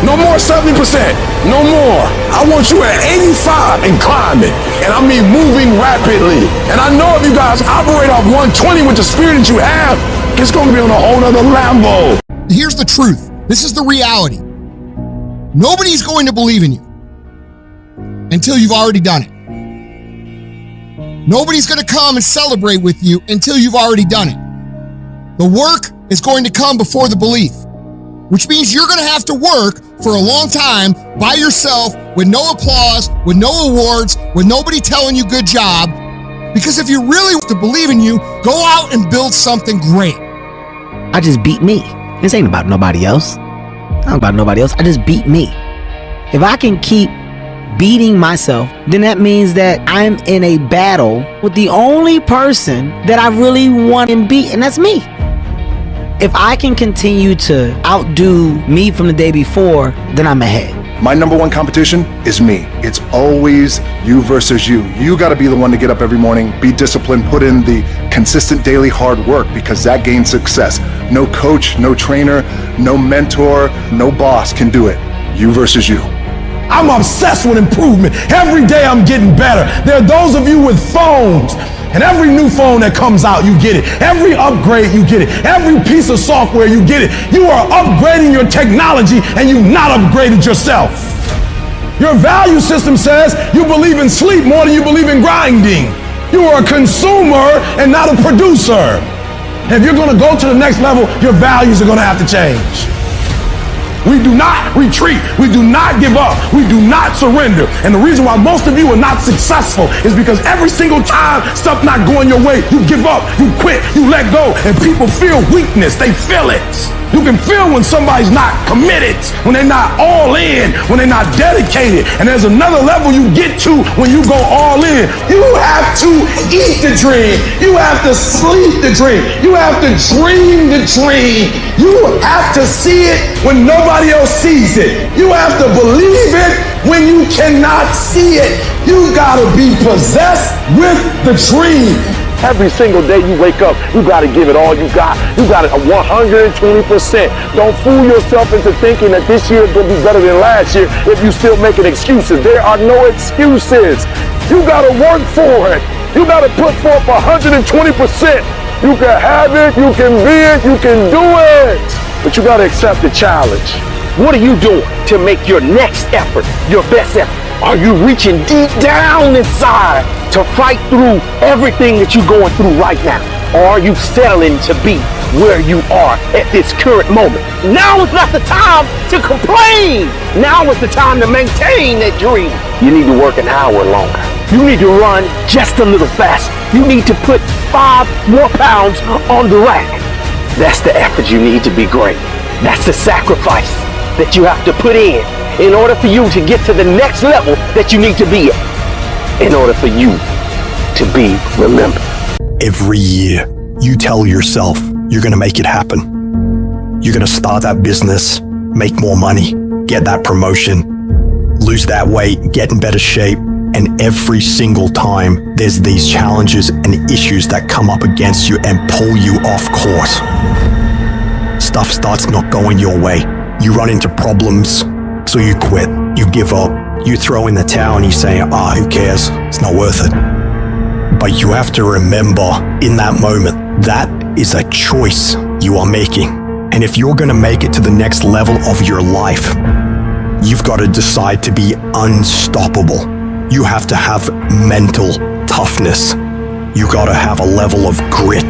No more 70%. No more. I want you at 85 and climbing. And I mean moving rapidly. And I know if you guys operate off 120 with the spirit that you have, it's going to be on a whole other level. Here's the truth. This is the reality. Nobody's going to believe in you until you've already done it. Nobody's going to come and celebrate with you until you've already done it. The work is going to come before the belief, which means you're going to have to work for a long time by yourself with no applause, with no awards, with nobody telling you good job. Because if you really want to believe in you, go out and build something great. I just beat me. This ain't about nobody else. Not about nobody else. I just beat me. If I can keep beating myself, then that means that I'm in a battle with the only person that I really want to beat, and that's me. If I can continue to outdo me from the day before, then I'm ahead. My number one competition is me. It's always you versus you. You got to be the one to get up every morning, be disciplined, put in the consistent daily hard work because that gains success. No coach, no trainer, no mentor, no boss can do it. You versus you. I'm obsessed with improvement. Every day I'm getting better. There are those of you with phones, and every new phone that comes out, you get it. Every upgrade, you get it. Every piece of software, you get it. You are upgrading your technology, and you've not upgraded yourself. Your value system says you believe in sleep more than you believe in grinding. You are a consumer and not a producer. And if you're going to go to the next level, your values are going to have to change. We do not retreat. We do not give up. We do not surrender. And the reason why most of you are not successful is because every single time stuff not going your way, you give up, you quit, you let go, and people feel weakness. They feel it. You can feel when somebody's not committed, when they're not all in, when they're not dedicated. And there's another level you get to when you go all in. You have to eat the dream. You have to sleep the dream. You have to dream the dream. You have to see it when nobody else sees it. You have to believe it when you cannot see it. You gotta be possessed with the dream. Every single day you wake up, you gotta give it all you got. You got it 120%. Don't fool yourself into thinking that this year is gonna be better than last year if you still making excuses. There are no excuses. You gotta work for it. You gotta put forth 120%. You can have it, you can be it, you can do it. But you gotta accept the challenge. What are you doing to make your next effort your best effort? Are you reaching deep down inside to fight through everything that you're going through right now? Or are you settling to be where you are at this current moment? Now is not the time to complain. Now is the time to maintain that dream. You need to work an hour longer. You need to run just a little faster. You need to put 5 more pounds on the rack. That's the effort you need to be great. That's the sacrifice that you have to put in order for you to get to the next level that you need to be at, in order for you to be remembered. Every year, you tell yourself you're going to make it happen. You're going to start that business. make more money, get that promotion, lose that weight, get in better shape. And every single time there's these challenges and issues that come up against you and pull you off course. Stuff starts not going your way. You run into problems, so you quit, you give up, you throw in the towel and you say, who cares? It's not worth it. But you have to remember in that moment, that is a choice you are making. And if you're gonna make it to the next level of your life, you've got to decide to be unstoppable. You have to have mental toughness. You gotta have a level of grit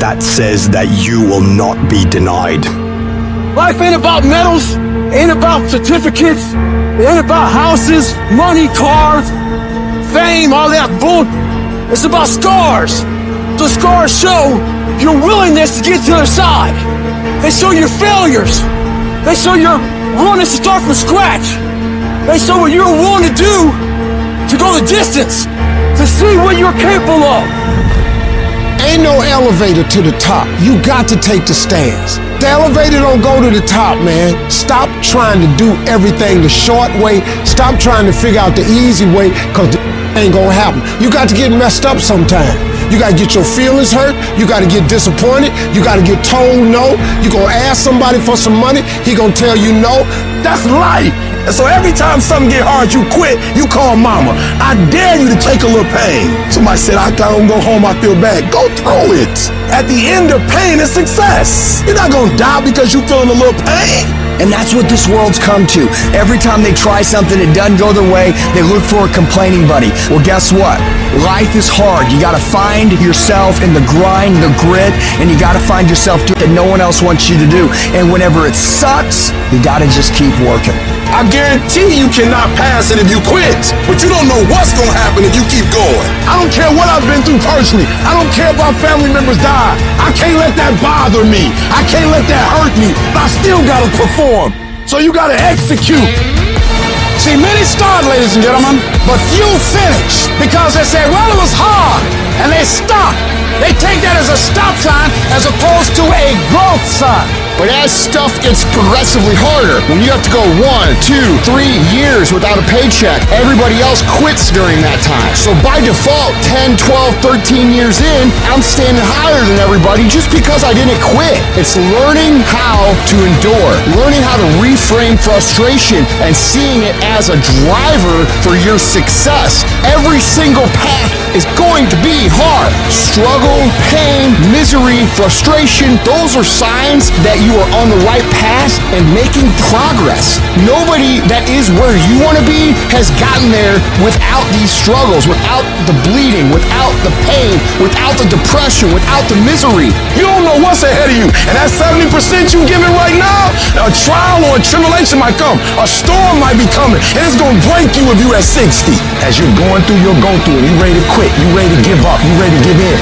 that says that you will not be denied. Life ain't about medals, ain't about certificates, it ain't about houses, money, cars, fame, all that bull. It's about scars. The scars show your willingness to get to the other side. They show your failures. They show your willingness to start from scratch. They show what you're willing to do to go the distance, to see what you're capable of. Ain't no elevator to the top. You got to take the stairs. The elevator don't go to the top, man. Stop trying to do everything the short way. Stop trying to figure out the easy way, because the ain't gonna happen. You got to get messed up sometime. You got to get your feelings hurt. You got to get disappointed. You got to get told no. You gonna ask somebody for some money. He gonna tell you no. That's life. And so every time something get hard, you quit, you call mama. I dare you to take a little pain. Somebody said, I don't go home, I feel bad. Go through it. At the end of pain is success. You're not gonna die because you feeling a little pain. And that's what this world's come to. Every time they try something, it doesn't go their way, they look for a complaining buddy. Well, guess what? Life is hard. You gotta find yourself in the grind, the grit, and you gotta find yourself doing that no one else wants you to do. And whenever it sucks, you gotta just keep working. I guarantee you cannot pass it if you quit, but you don't know what's gonna happen if you keep going. I don't care what I've been through personally. I don't care if our family members die. I can't let that bother me. I can't let that hurt me. But I still gotta perform. So you gotta execute. See, many start, ladies and gentlemen, but few finish because they say, well, it was hard, and they stop. They take that as a stop sign as opposed to a growth sign. But as stuff gets progressively harder, when you have to go 1, 2, 3 years without a paycheck, everybody else quits during that time. So by default, 10, 12, 13 years in, I'm standing higher than everybody just because I didn't quit. It's learning how to endure, learning how to reframe frustration and seeing it as a driver for your success. Every single path is going to be hard. Struggle, pain, misery, frustration, those are signs that you are on the right path and making progress. Nobody that is where you want to be has gotten there without these struggles, without the bleeding, without the pain, without the depression, without the misery. You don't know what's ahead of you, and that 70% you giving right now, a trial or a tribulation might come, a storm might be coming, and it's gonna break you if you at 60. As you're going through your go-through, you ready to quit, you ready to give up, you ready to give in.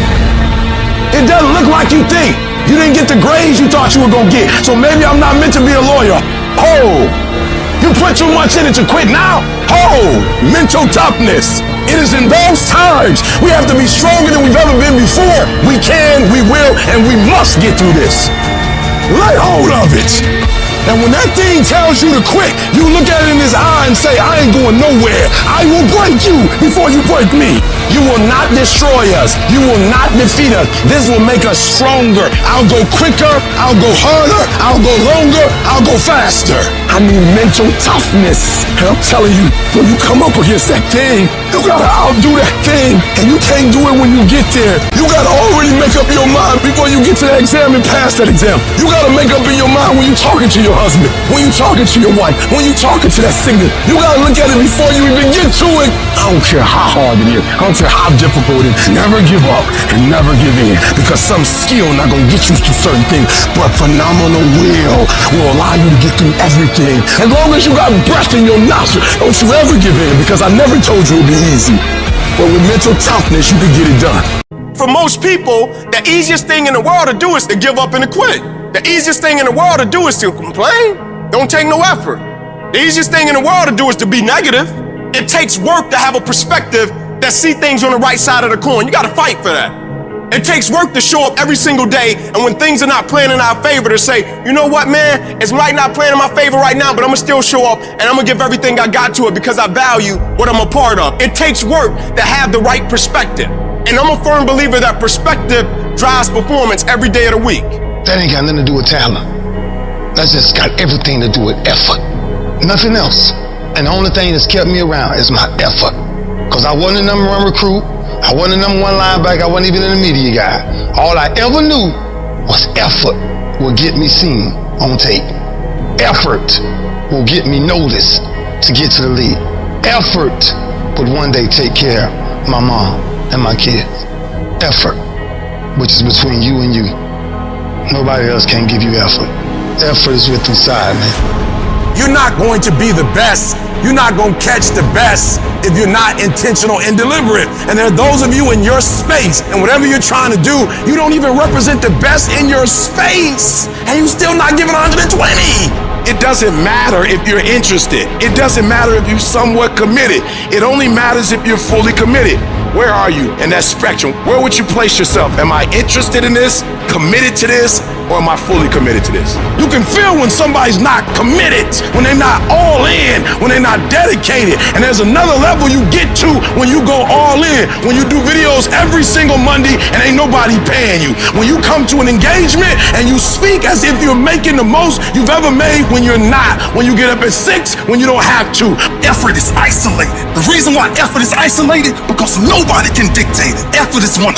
It doesn't look like you think. You didn't get the grades you thought you were gonna get, so maybe I'm not meant to be a lawyer. Oh, you put too much in it to quit now? Oh, mental toughness. It is in those times we have to be stronger than we've ever been before. We can, we will, and we must get through this. Lay hold of it. And when that thing tells you to quit, you look at it in his eye and say, I ain't going nowhere. I will break you before you break me. You will not destroy us. You will not defeat us. This will make us stronger. I'll go quicker. I'll go harder. I'll go longer. I'll go faster. I need mental toughness. And I'm telling you, when you come up against that thing, you gotta outdo that thing. And you can't do it when you get there. You gotta already make up your mind before you get to that exam and pass that exam. You gotta make up in your mind when you're talking to your husband, when you're talking to your wife, when you're talking to that singer. You gotta look at it before you even get to it. I don't care how hard it is. I don't care how difficult it is. Never give up and never give in, because some skill not gonna get you to certain things, but phenomenal will allow you to get through everything. As long as you got breath in your nostrils, don't you ever give in, because I never told you it'd be easy. But with mental toughness, you can get it done. For most people, the easiest thing in the world to do is to give up and to quit. The easiest thing in the world to do is to complain. Don't take no effort. The easiest thing in the world to do is to be negative. It takes work to have a perspective that see things on the right side of the coin. You gotta fight for that. It takes work to show up every single day, and when things are not playing in our favor, to say, you know what, man, it might not play in my favor right now, but I'm gonna still show up, and I'm gonna give everything I got to it because I value what I'm a part of. It takes work to have the right perspective, and I'm a firm believer that perspective drives performance every day of the week. That ain't got nothing to do with talent. That's just got everything to do with effort. Nothing else. And the only thing that's kept me around is my effort. Because I wasn't a number one recruit. I wasn't a number one linebacker. I wasn't even a media guy. All I ever knew was effort will get me seen on tape. Effort will get me noticed to get to the league. Effort would one day take care of my mom and my kids. Effort, which is between you and you. Nobody else can give you effort. Effort is with inside, man. You're not going to be the best. You're not going to catch the best if you're not intentional and deliberate. And there are those of you in your space, and whatever you're trying to do, you don't even represent the best in your space, and you're still not giving 120. It doesn't matter if you're interested. It doesn't matter if you're somewhat committed. It only matters if you're fully committed. Where are you in that spectrum? Where would you place yourself? Am I interested in this, committed to this, or am I fully committed to this? You can feel when somebody's not committed, when they're not all in, when they're not dedicated. And there's another level you get to when you go all in, when you do videos every single Monday and ain't nobody paying you. When you come to an engagement and you speak as if you're making the most you've ever made when you're not. When you get up at 6 when you don't have to. Effort is isolated. The reason why effort is isolated, because nobody can dictate it. Effort is 100%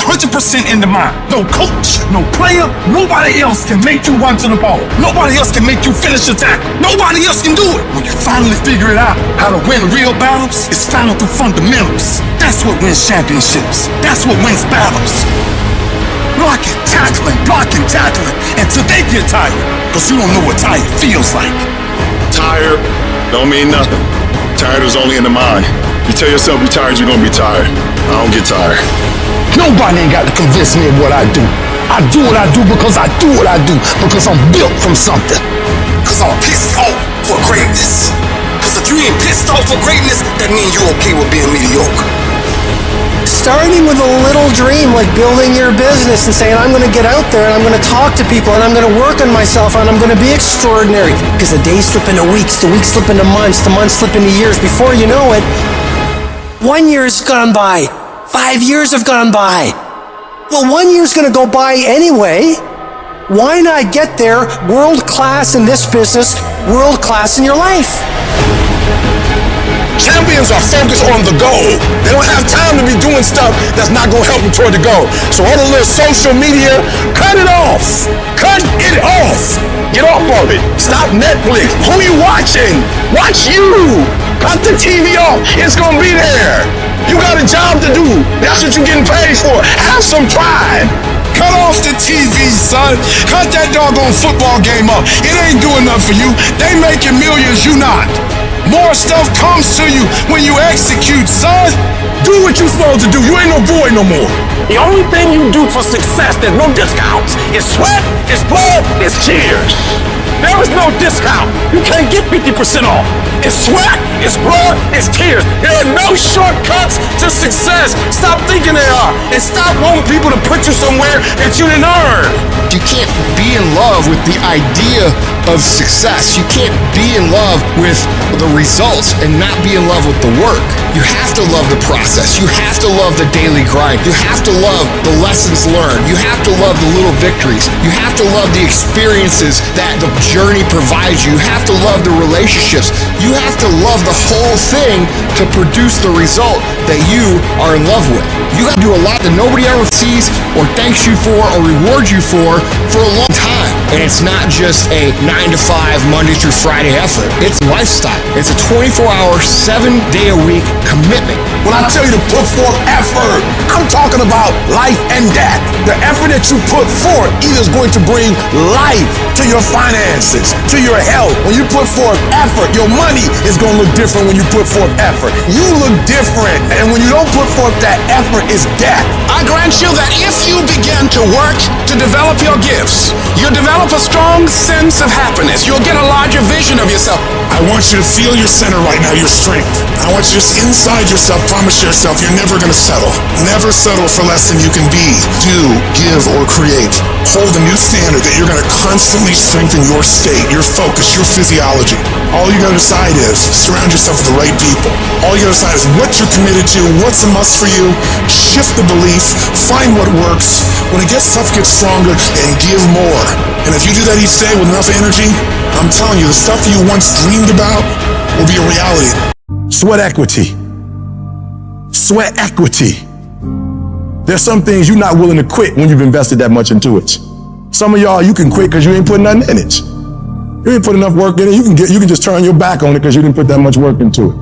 in the mind. No coach, no player, nobody else can make you run to the ball. Nobody else can make you finish a tackle. Nobody else can do it. When you finally figure it out, how to win real battles, it's found through fundamentals. That's what wins championships. That's what wins battles. Blocking, tackling, until they get tired. Because you don't know what tired feels like. Tired don't mean nothing. Tired is only in the mind. You tell yourself you're tired, you're gonna be tired. I don't get tired. Nobody ain't got to convince me of what I do. I do what I do because I do what I do. Because I'm built from something. Because I'm pissed off for greatness. Because if you ain't pissed off for greatness, that means you're okay with being mediocre. Starting with a little dream, like building your business and saying, I'm going to get out there and I'm going to talk to people and I'm going to work on myself and I'm going to be extraordinary. Because the days slip into weeks, the weeks slip into months, the months slip into years. Before you know it, 1 year has gone by. 5 years have gone by. Well, 1 year's gonna go by anyway. Why not get there world class in this business, world class in your life? Champions are focused on the goal. They don't have time to be doing stuff that's not gonna help them toward the goal. So all the little social media, cut it off. Cut it off. Get off of it. Stop Netflix. Who you watching? Watch you. Cut the TV off. It's gonna be there. You got a job to do. That's what you're getting paid for. Have some pride. Cut off the TV, son. Cut that doggone football game up. It ain't doing nothing for you. They making millions, you not. More stuff comes to you when you execute, son. Do what you're supposed to do. You ain't no boy no more. The only thing you do for success, there's no discounts. It's sweat, it's blood, it's tears. There is no discount. You can't get 50% off. It's sweat, it's blood, it's tears. There are no shortcuts to success. Stop thinking there are. And stop wanting people to put you somewhere that you didn't earn. You can't be in love with the idea of success. You can't be in love with the results and not be in love with the work. You have to love the process. You have to love the daily grind. You have to love the lessons learned. You have to love the little victories. You have to love the experiences that the journey provides you. You have to love the relationships. You have to love the whole thing to produce the result that you are in love with. You have to do a lot that nobody ever sees or thanks you for or rewards you for a long time. And it's not just a 9-to-5 Monday through Friday effort. It's a lifestyle. It's a 24-hour, 7-day-a-week commitment. When I tell you to put forth effort, I'm talking about life and death. The effort that you put forth either is going to bring life to your finances, to your health. When you put forth effort, your money is going to look different when you put forth effort. You look different. And when you don't put forth that effort, it's death. I grant you that if you begin to work to develop your gifts, you'll develop a strong sense of happiness. You'll get a larger vision of yourself. I I want you to feel your center right now, your strength. I want you to just inside yourself, promise yourself you're never going to settle. Never settle for less than you can be, do, give, or create. Hold a new standard that you're going to constantly strengthen your state, your focus, your physiology. All you got to decide is surround yourself with the right people. All you got to decide is what you're committed to, what's a must for you. Shift the belief, find what works. When it gets tough, get stronger, and give more. And if you do that each day with enough energy, I'm telling you, the stuff you once dreamed about will be a reality. Sweat equity. Sweat equity. There's some things you're not willing to quit when you've invested that much into it. Some of y'all, you can quit because you ain't putting nothing in it. You ain't put enough work in it. You can just turn your back on it because you didn't put that much work into it.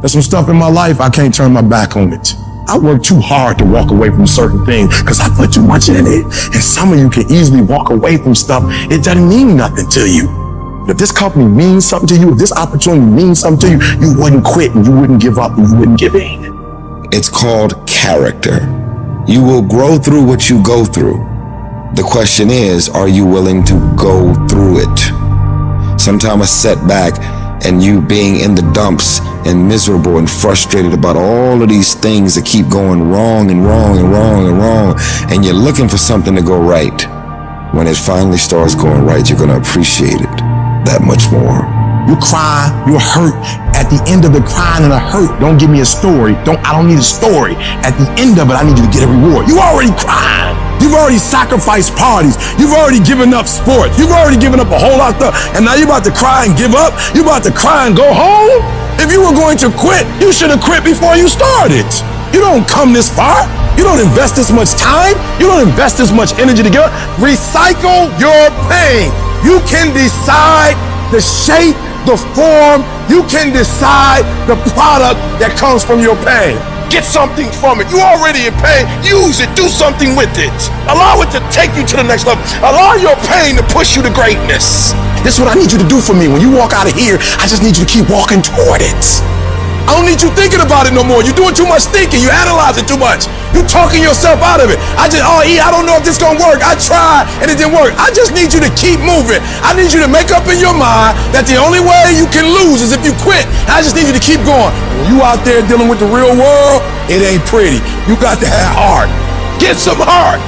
There's some stuff in my life I can't turn my back on it. I work too hard to walk away from certain things because I put too much in it. And some of you can easily walk away from stuff. It doesn't mean nothing to you. If this company means something to you, if this opportunity means something to you, you wouldn't quit and you wouldn't give up and you wouldn't give in. It's called character. You will grow through what you go through. The question is, are you willing to go through it? Sometimes a setback and you being in the dumps and miserable and frustrated about all of these things that keep going wrong and wrong and wrong and wrong, and you're looking for something to go right. When it finally starts going right, you're gonna appreciate it that much more. You cry, you're hurt. At the end of the crying and the hurt, don't give me a story. I don't need a story. At the end of it, I need you to get a reward. You already cried. You've already sacrificed parties. You've already given up sports. You've already given up a whole lot of stuff. And now you're about to cry and give up. You're about to cry and go home. If you were going to quit, you should have quit before you started. You don't come this far. You don't invest this much time. You don't invest this much energy to give up. Recycle your pain. You can decide the shape, the form. You can decide the product that comes from your pain. Get something from it. You already in pain. Use it. Do something with it. Allow it to take you to the next level. Allow your pain to push you to greatness. This is what I need you to do for me. When you walk out of here, I just need you to keep walking toward it. I don't need you thinking about it no more. You're doing too much thinking. You analyze it too much. You're talking yourself out of it. I don't know if this is going to work. I tried and it didn't work. I just need you to keep moving. I need you to make up in your mind that the only way you can lose is if you quit. I just need you to keep going. When you out there dealing with the real world, it ain't pretty. You got to have heart. Get some heart.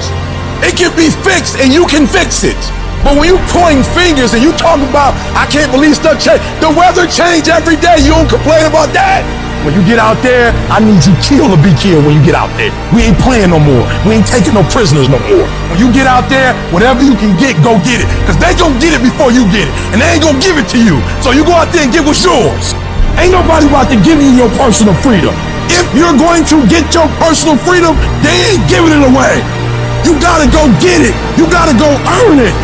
It can be fixed and you can fix it. But when you pointing fingers and you talking about, I can't believe stuff change. The weather change every day. You don't complain about that. When you get out there, I need you kill or be killed when you get out there. We ain't playing no more. We ain't taking no prisoners no more. When you get out there, whatever you can get, go get it. Because they gonna get it before you get it. And they ain't gonna give it to you. So you go out there and get what's yours. Ain't nobody about to give you your personal freedom. If you're going to get your personal freedom, they ain't giving it away. You gotta go get it. You gotta go earn it.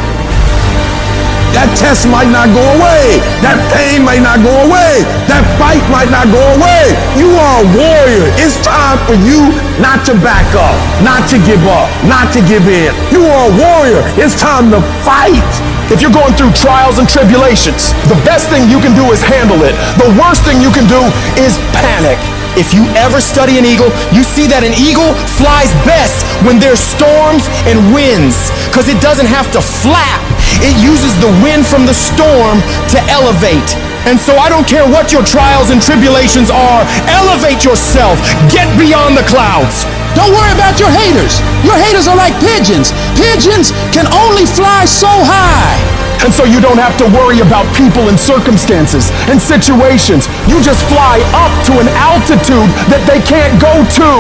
That test might not go away. That pain might not go away. That fight might not go away. You are a warrior. It's time for you not to back up, not to give up, not to give in. You are a warrior. It's time to fight. If you're going through trials and tribulations, the best thing you can do is handle it. The worst thing you can do is panic. If you ever study an eagle, you see that an eagle flies best when there's storms and winds, because it doesn't have to flap. It uses the wind from the storm to elevate. And so I don't care what your trials and tribulations are, elevate yourself, get beyond the clouds. Don't worry about your haters. Your haters are like pigeons. Pigeons can only fly so high. And so you don't have to worry about people and circumstances and situations. You just fly up to an altitude that they can't go to.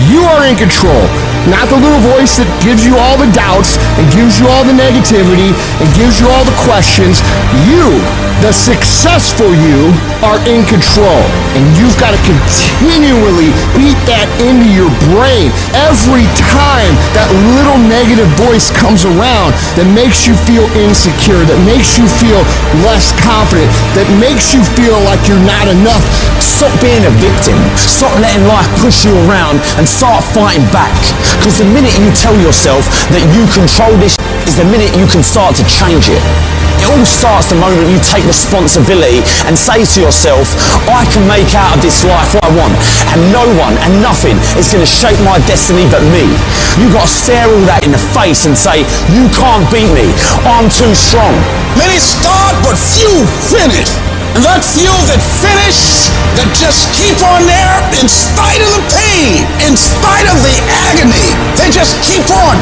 You are in control. Not the little voice that gives you all the doubts and gives you all the negativity and gives you all the questions. You, the successful you, are in control. And you've got to continually beat that into your brain every time that little negative voice comes around that makes you feel insecure, that makes you feel less confident, that makes you feel like you're not enough. Stop being a victim. Stop letting life push you around and start fighting back. Because the minute you tell yourself that you control this is the minute you can start to change it. It all starts the moment you take responsibility and say to yourself, I can make out of this life what I want, and no one and nothing is going to shape my destiny but me. You've got to stare all that in the face and say, you can't beat me, I'm too strong. Many start, but few finish. And And that few that finish, that just keep on there in spite of the pain, in spite of the agony, they just keep on.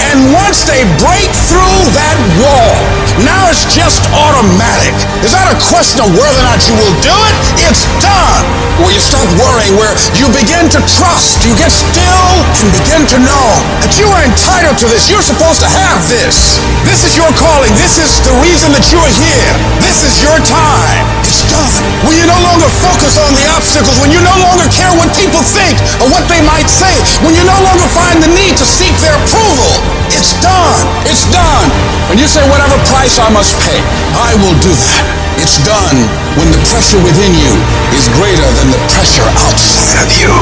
And once they break through that wall, now it's just automatic. It's not a question of whether or not you will do it, it's done. Where you stop worrying, where you begin to trust, you get still and begin to know that you are entitled to this. You're supposed to have this. This is your calling. This is the reason that you are here. This is your time. It's done. When you no longer focus on the obstacles, when you no longer care what people think or what they might say, when you no longer find the need to seek their approval, it's done. It's done. When you say whatever price I must pay, I will do that. It's done when the pressure within you is greater than the pressure outside of you.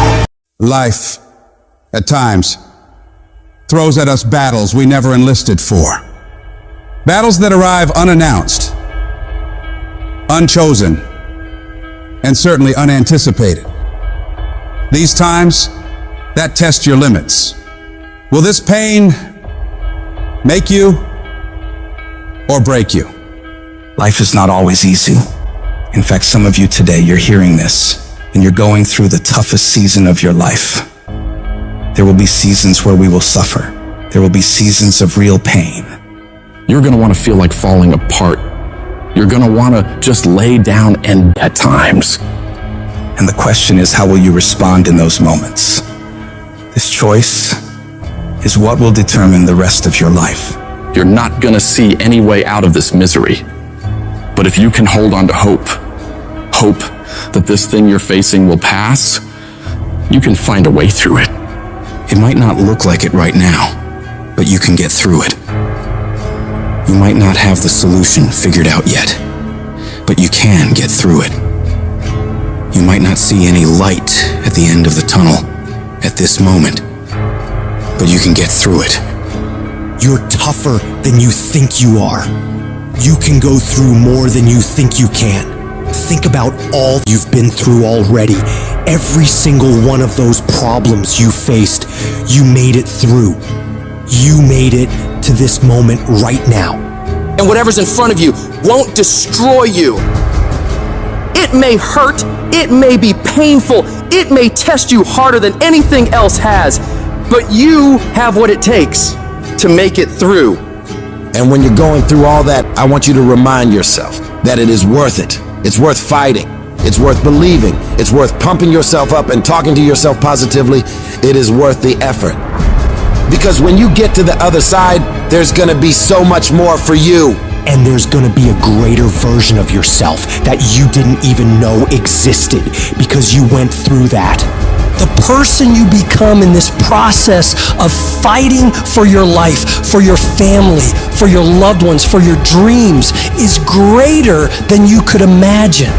Life, at times, throws at us battles we never enlisted for. Battles that arrive unannounced, unchosen, and certainly unanticipated. These times, that test your limits. Will this pain make you or break you? Life is not always easy. In fact, some of you today, you're hearing this, and you're going through the toughest season of your life. There will be seasons where we will suffer. There will be seasons of real pain. You're going to want to feel like falling apart. You're going to want to just lay down and at times. And the question is, how will you respond in those moments? This choice is what will determine the rest of your life. You're not going to see any way out of this misery. But if you can hold on to hope that this thing you're facing will pass, you can find a way through it. It might not look like it right now, but you can get through it. You might not have the solution figured out yet, but you can get through it. You might not see any light at the end of the tunnel at this moment, but you can get through it. You're tougher than you think you are. You can go through more than you think you can. Think about all you've been through already. Every single one of those problems you faced, you made it through. You made it to this moment right now. And whatever's in front of you won't destroy you. It may hurt, it may be painful, it may test you harder than anything else has, but you have what it takes to make it through. And when you're going through all that, I want you to remind yourself that it is worth it. It's worth fighting. It's worth believing. It's worth pumping yourself up and talking to yourself positively. It is worth the effort. Because when you get to the other side, there's gonna be so much more for you. And there's gonna be a greater version of yourself that you didn't even know existed because you went through that. The person you become in this process of fighting for your life, for your family, for your loved ones, for your dreams is greater than you could imagine.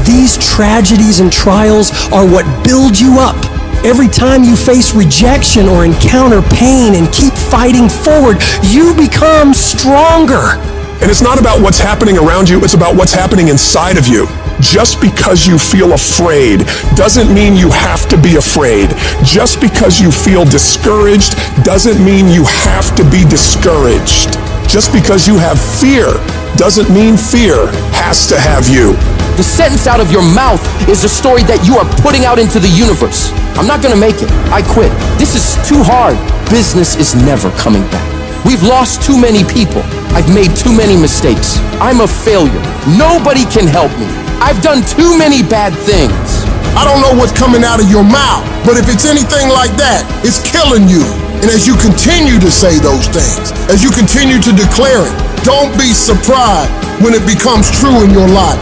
These tragedies and trials are what build you up. Every time you face rejection or encounter pain and keep fighting forward, you become stronger. And it's not about what's happening around you, it's about what's happening inside of you. Just because you feel afraid doesn't mean you have to be afraid. Just because you feel discouraged doesn't mean you have to be discouraged. Just because you have fear doesn't mean fear has to have you. The sentence out of your mouth is a story that you are putting out into the universe. I'm not gonna make it. I quit. This is too hard. Business is never coming back. We've lost too many people. I've made too many mistakes. I'm a failure. Nobody can help me. I've done too many bad things. I don't know what's coming out of your mouth, but if it's anything like that, it's killing you. And as you continue to say those things, as you continue to declare it, don't be surprised when it becomes true in your life.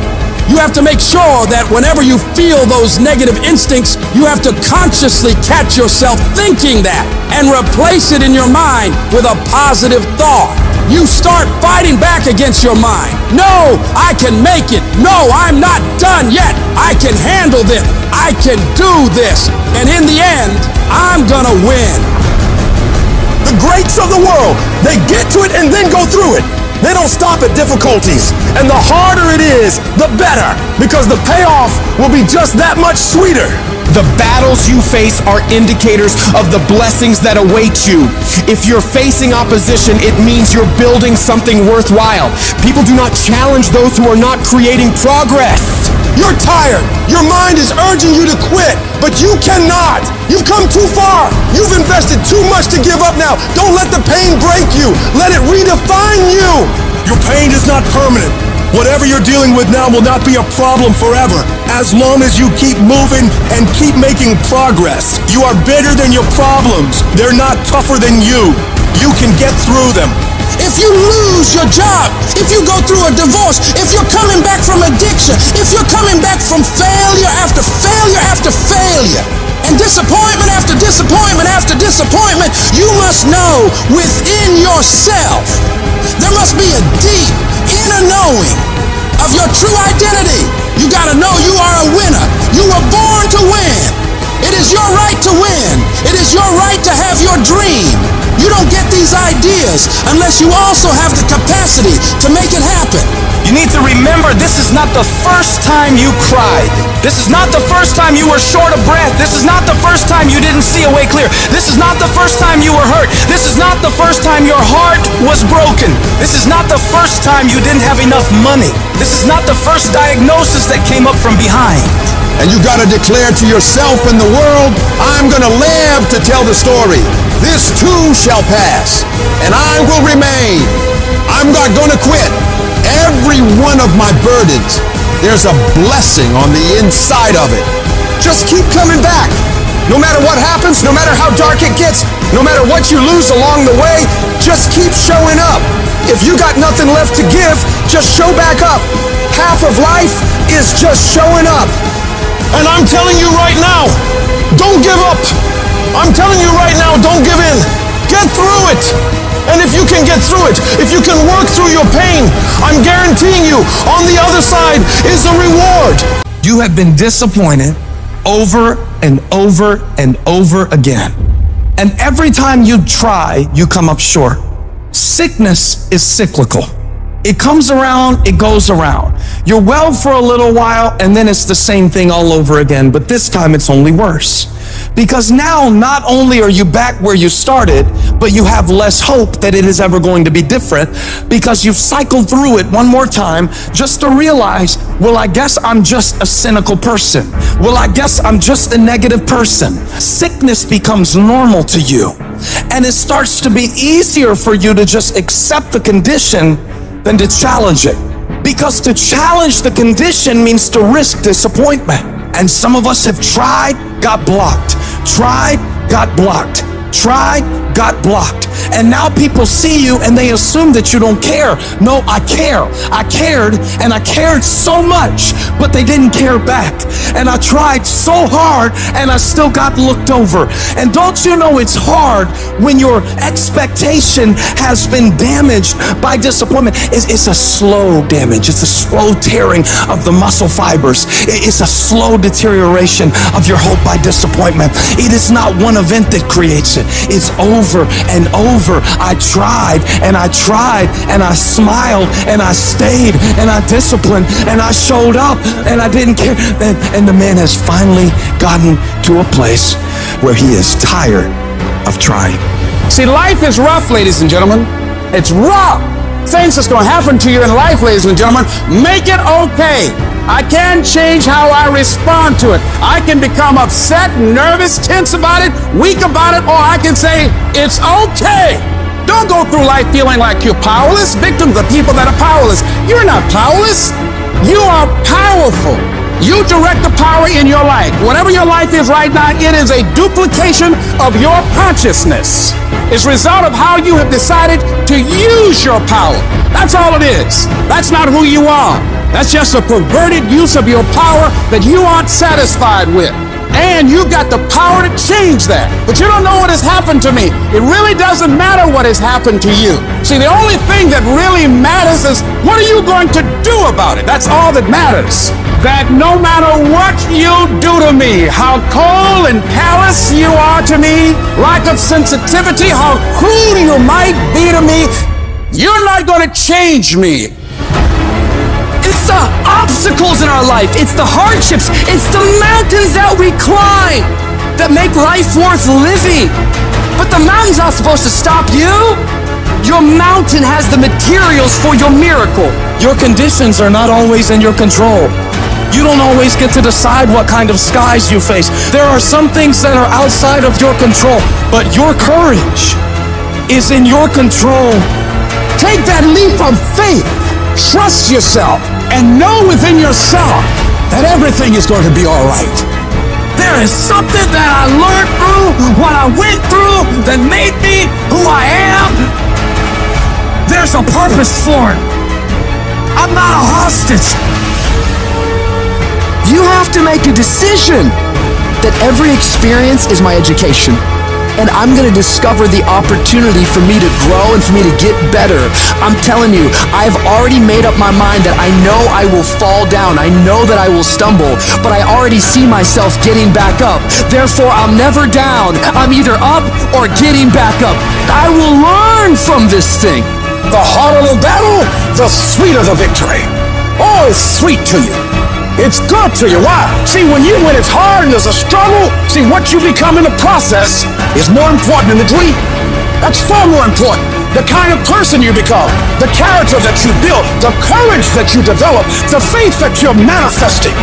You have to make sure that whenever you feel those negative instincts, you have to consciously catch yourself thinking that and replace it in your mind with a positive thought. You start fighting back against your mind. No, I can make it. No, I'm not done yet. I can handle this. I can do this. And in the end, I'm gonna win. The greats of the world, they get to it and then go through it. They don't stop at difficulties. And the harder it is, the better, because the payoff will be just that much sweeter. The battles you face are indicators of the blessings that await you. If you're facing opposition, it means you're building something worthwhile. People do not challenge those who are not creating progress. You're tired. Your mind is urging you to quit, but you cannot. You've come too far. You've invested too much to give up now. Don't let the pain break you. Let it redefine you. Your pain is not permanent. Whatever you're dealing with now will not be a problem forever, as long as you keep moving and keep making progress. You are bigger than your problems. They're not tougher than you. You can get through them. If you lose your job, if you go through a divorce, if you're coming back from addiction, if you're coming back from failure after failure after failure, and disappointment after disappointment after disappointment, you must know within yourself, there must be a deep inner knowing of your true identity. You gotta know you are a winner. You were born to win. It is your right to win. It is your right to have your dream. You don't get these ideas unless you also have the capacity to make it happen. You need to remember, this is not the first time you cried. This is not the first time you were short of breath. This is not the first time you didn't see a way clear. This is not the first time you were hurt. This is not the first time your heart was broken. This is not the first time you didn't have enough money. This is not the first diagnosis that came up from behind. And you gotta declare to yourself and the world, I'm gonna live to tell the story. This too shall pass, and I will remain. I'm not gonna quit. Every one of my burdens, there's a blessing on the inside of it. Just keep coming back. No matter what happens, no matter how dark it gets, no matter what you lose along the way, just keep showing up. If you got nothing left to give, just show back up. Half of life is just showing up. And I'm telling you right now, don't give up. I'm telling you right now, don't give in. Get through it. And if you can get through it, if you can work through your pain, I'm guaranteeing you, on the other side is a reward. You have been disappointed over and over and over again. And every time you try, you come up short. Sickness is cyclical. It comes around, it goes around. You're well for a little while, and then it's the same thing all over again, but this time it's only worse. Because now, not only are you back where you started, but you have less hope that it is ever going to be different, because you've cycled through it one more time just to realize, well, I guess I'm just a cynical person. Well, I guess I'm just a negative person. Sickness becomes normal to you, and it starts to be easier for you to just accept the condition than to challenge it. Because to challenge the condition means to risk disappointment. And some of us have tried, got blocked. Tried, got blocked. Tried, got blocked. And now people see you and they assume that you don't care. No, I care. I cared, and I cared so much, but they didn't care back. And I tried so hard, and I still got looked over. And don't you know it's hard when your expectation has been damaged by disappointment? It's a slow damage. It's a slow tearing of the muscle fibers. It's a slow deterioration of your hope by disappointment. It is not one event that creates it. It's over and over. I tried and I tried and I smiled and I stayed and I disciplined and I showed up and I didn't care. And the man has finally gotten to a place where he is tired of trying. See, life is rough, ladies and gentlemen. It's rough. Things that's going to happen to you in life, ladies and gentlemen. Make it okay. I can change how I respond to it. I can become upset, nervous, tense about it, weak about it, or I can say, it's okay. Don't go through life feeling like you're powerless, victim to the people that are powerless. You're not powerless. You are powerful. You direct the power in your life. Whatever your life is right now, it is a duplication of your consciousness. It's a result of how you have decided to use your power. That's all it is. That's not who you are. That's just a perverted use of your power that you aren't satisfied with. And you've got the power to change that. But you don't know what has happened to me. It really doesn't matter what has happened to you. See, the only thing that really matters is what are you going to do about it? That's all that matters. That no matter what you do to me, how cold and callous you are to me, lack of sensitivity, how cruel you might be to me, You're not going to change me. It's the obstacles in our life. It's the hardships. It's the mountains that we climb that make life worth living. But the mountain's not supposed to stop you. Your mountain has the materials for your miracle. Your conditions are not always in your control. You don't always get to decide what kind of skies you face. There are some things that are outside of your control, but your courage is in your control. Take that leap of faith. Trust yourself and know within yourself that everything is going to be all right. There is something that I learned through what I went through that made me who I am. There's a purpose for it. I'm not a hostage. You have to make a decision that every experience is my education. And I'm gonna discover the opportunity for me to grow and for me to get better. I'm telling you, I've already made up my mind that I know I will fall down. I know that I will stumble, but I already see myself getting back up. Therefore, I'm never down. I'm either up or getting back up. I will learn from this thing. The harder the battle, the sweeter the victory. Oh, it's sweet to you. It's good to you. Why? See, when it's hard and there's a struggle, see, what you become in the process is more important than the dream. That's far more important. The kind of person you become, the character that you build, the courage that you develop, the faith that you're manifesting.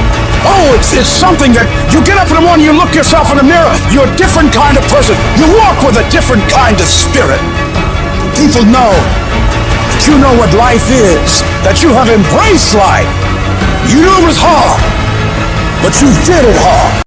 Oh, it's something that you get up in the morning, you look yourself in the mirror, you're a different kind of person. You walk with a different kind of spirit. People know that you know what life is, that you have embraced life. You knew it was hard, but you did it hard.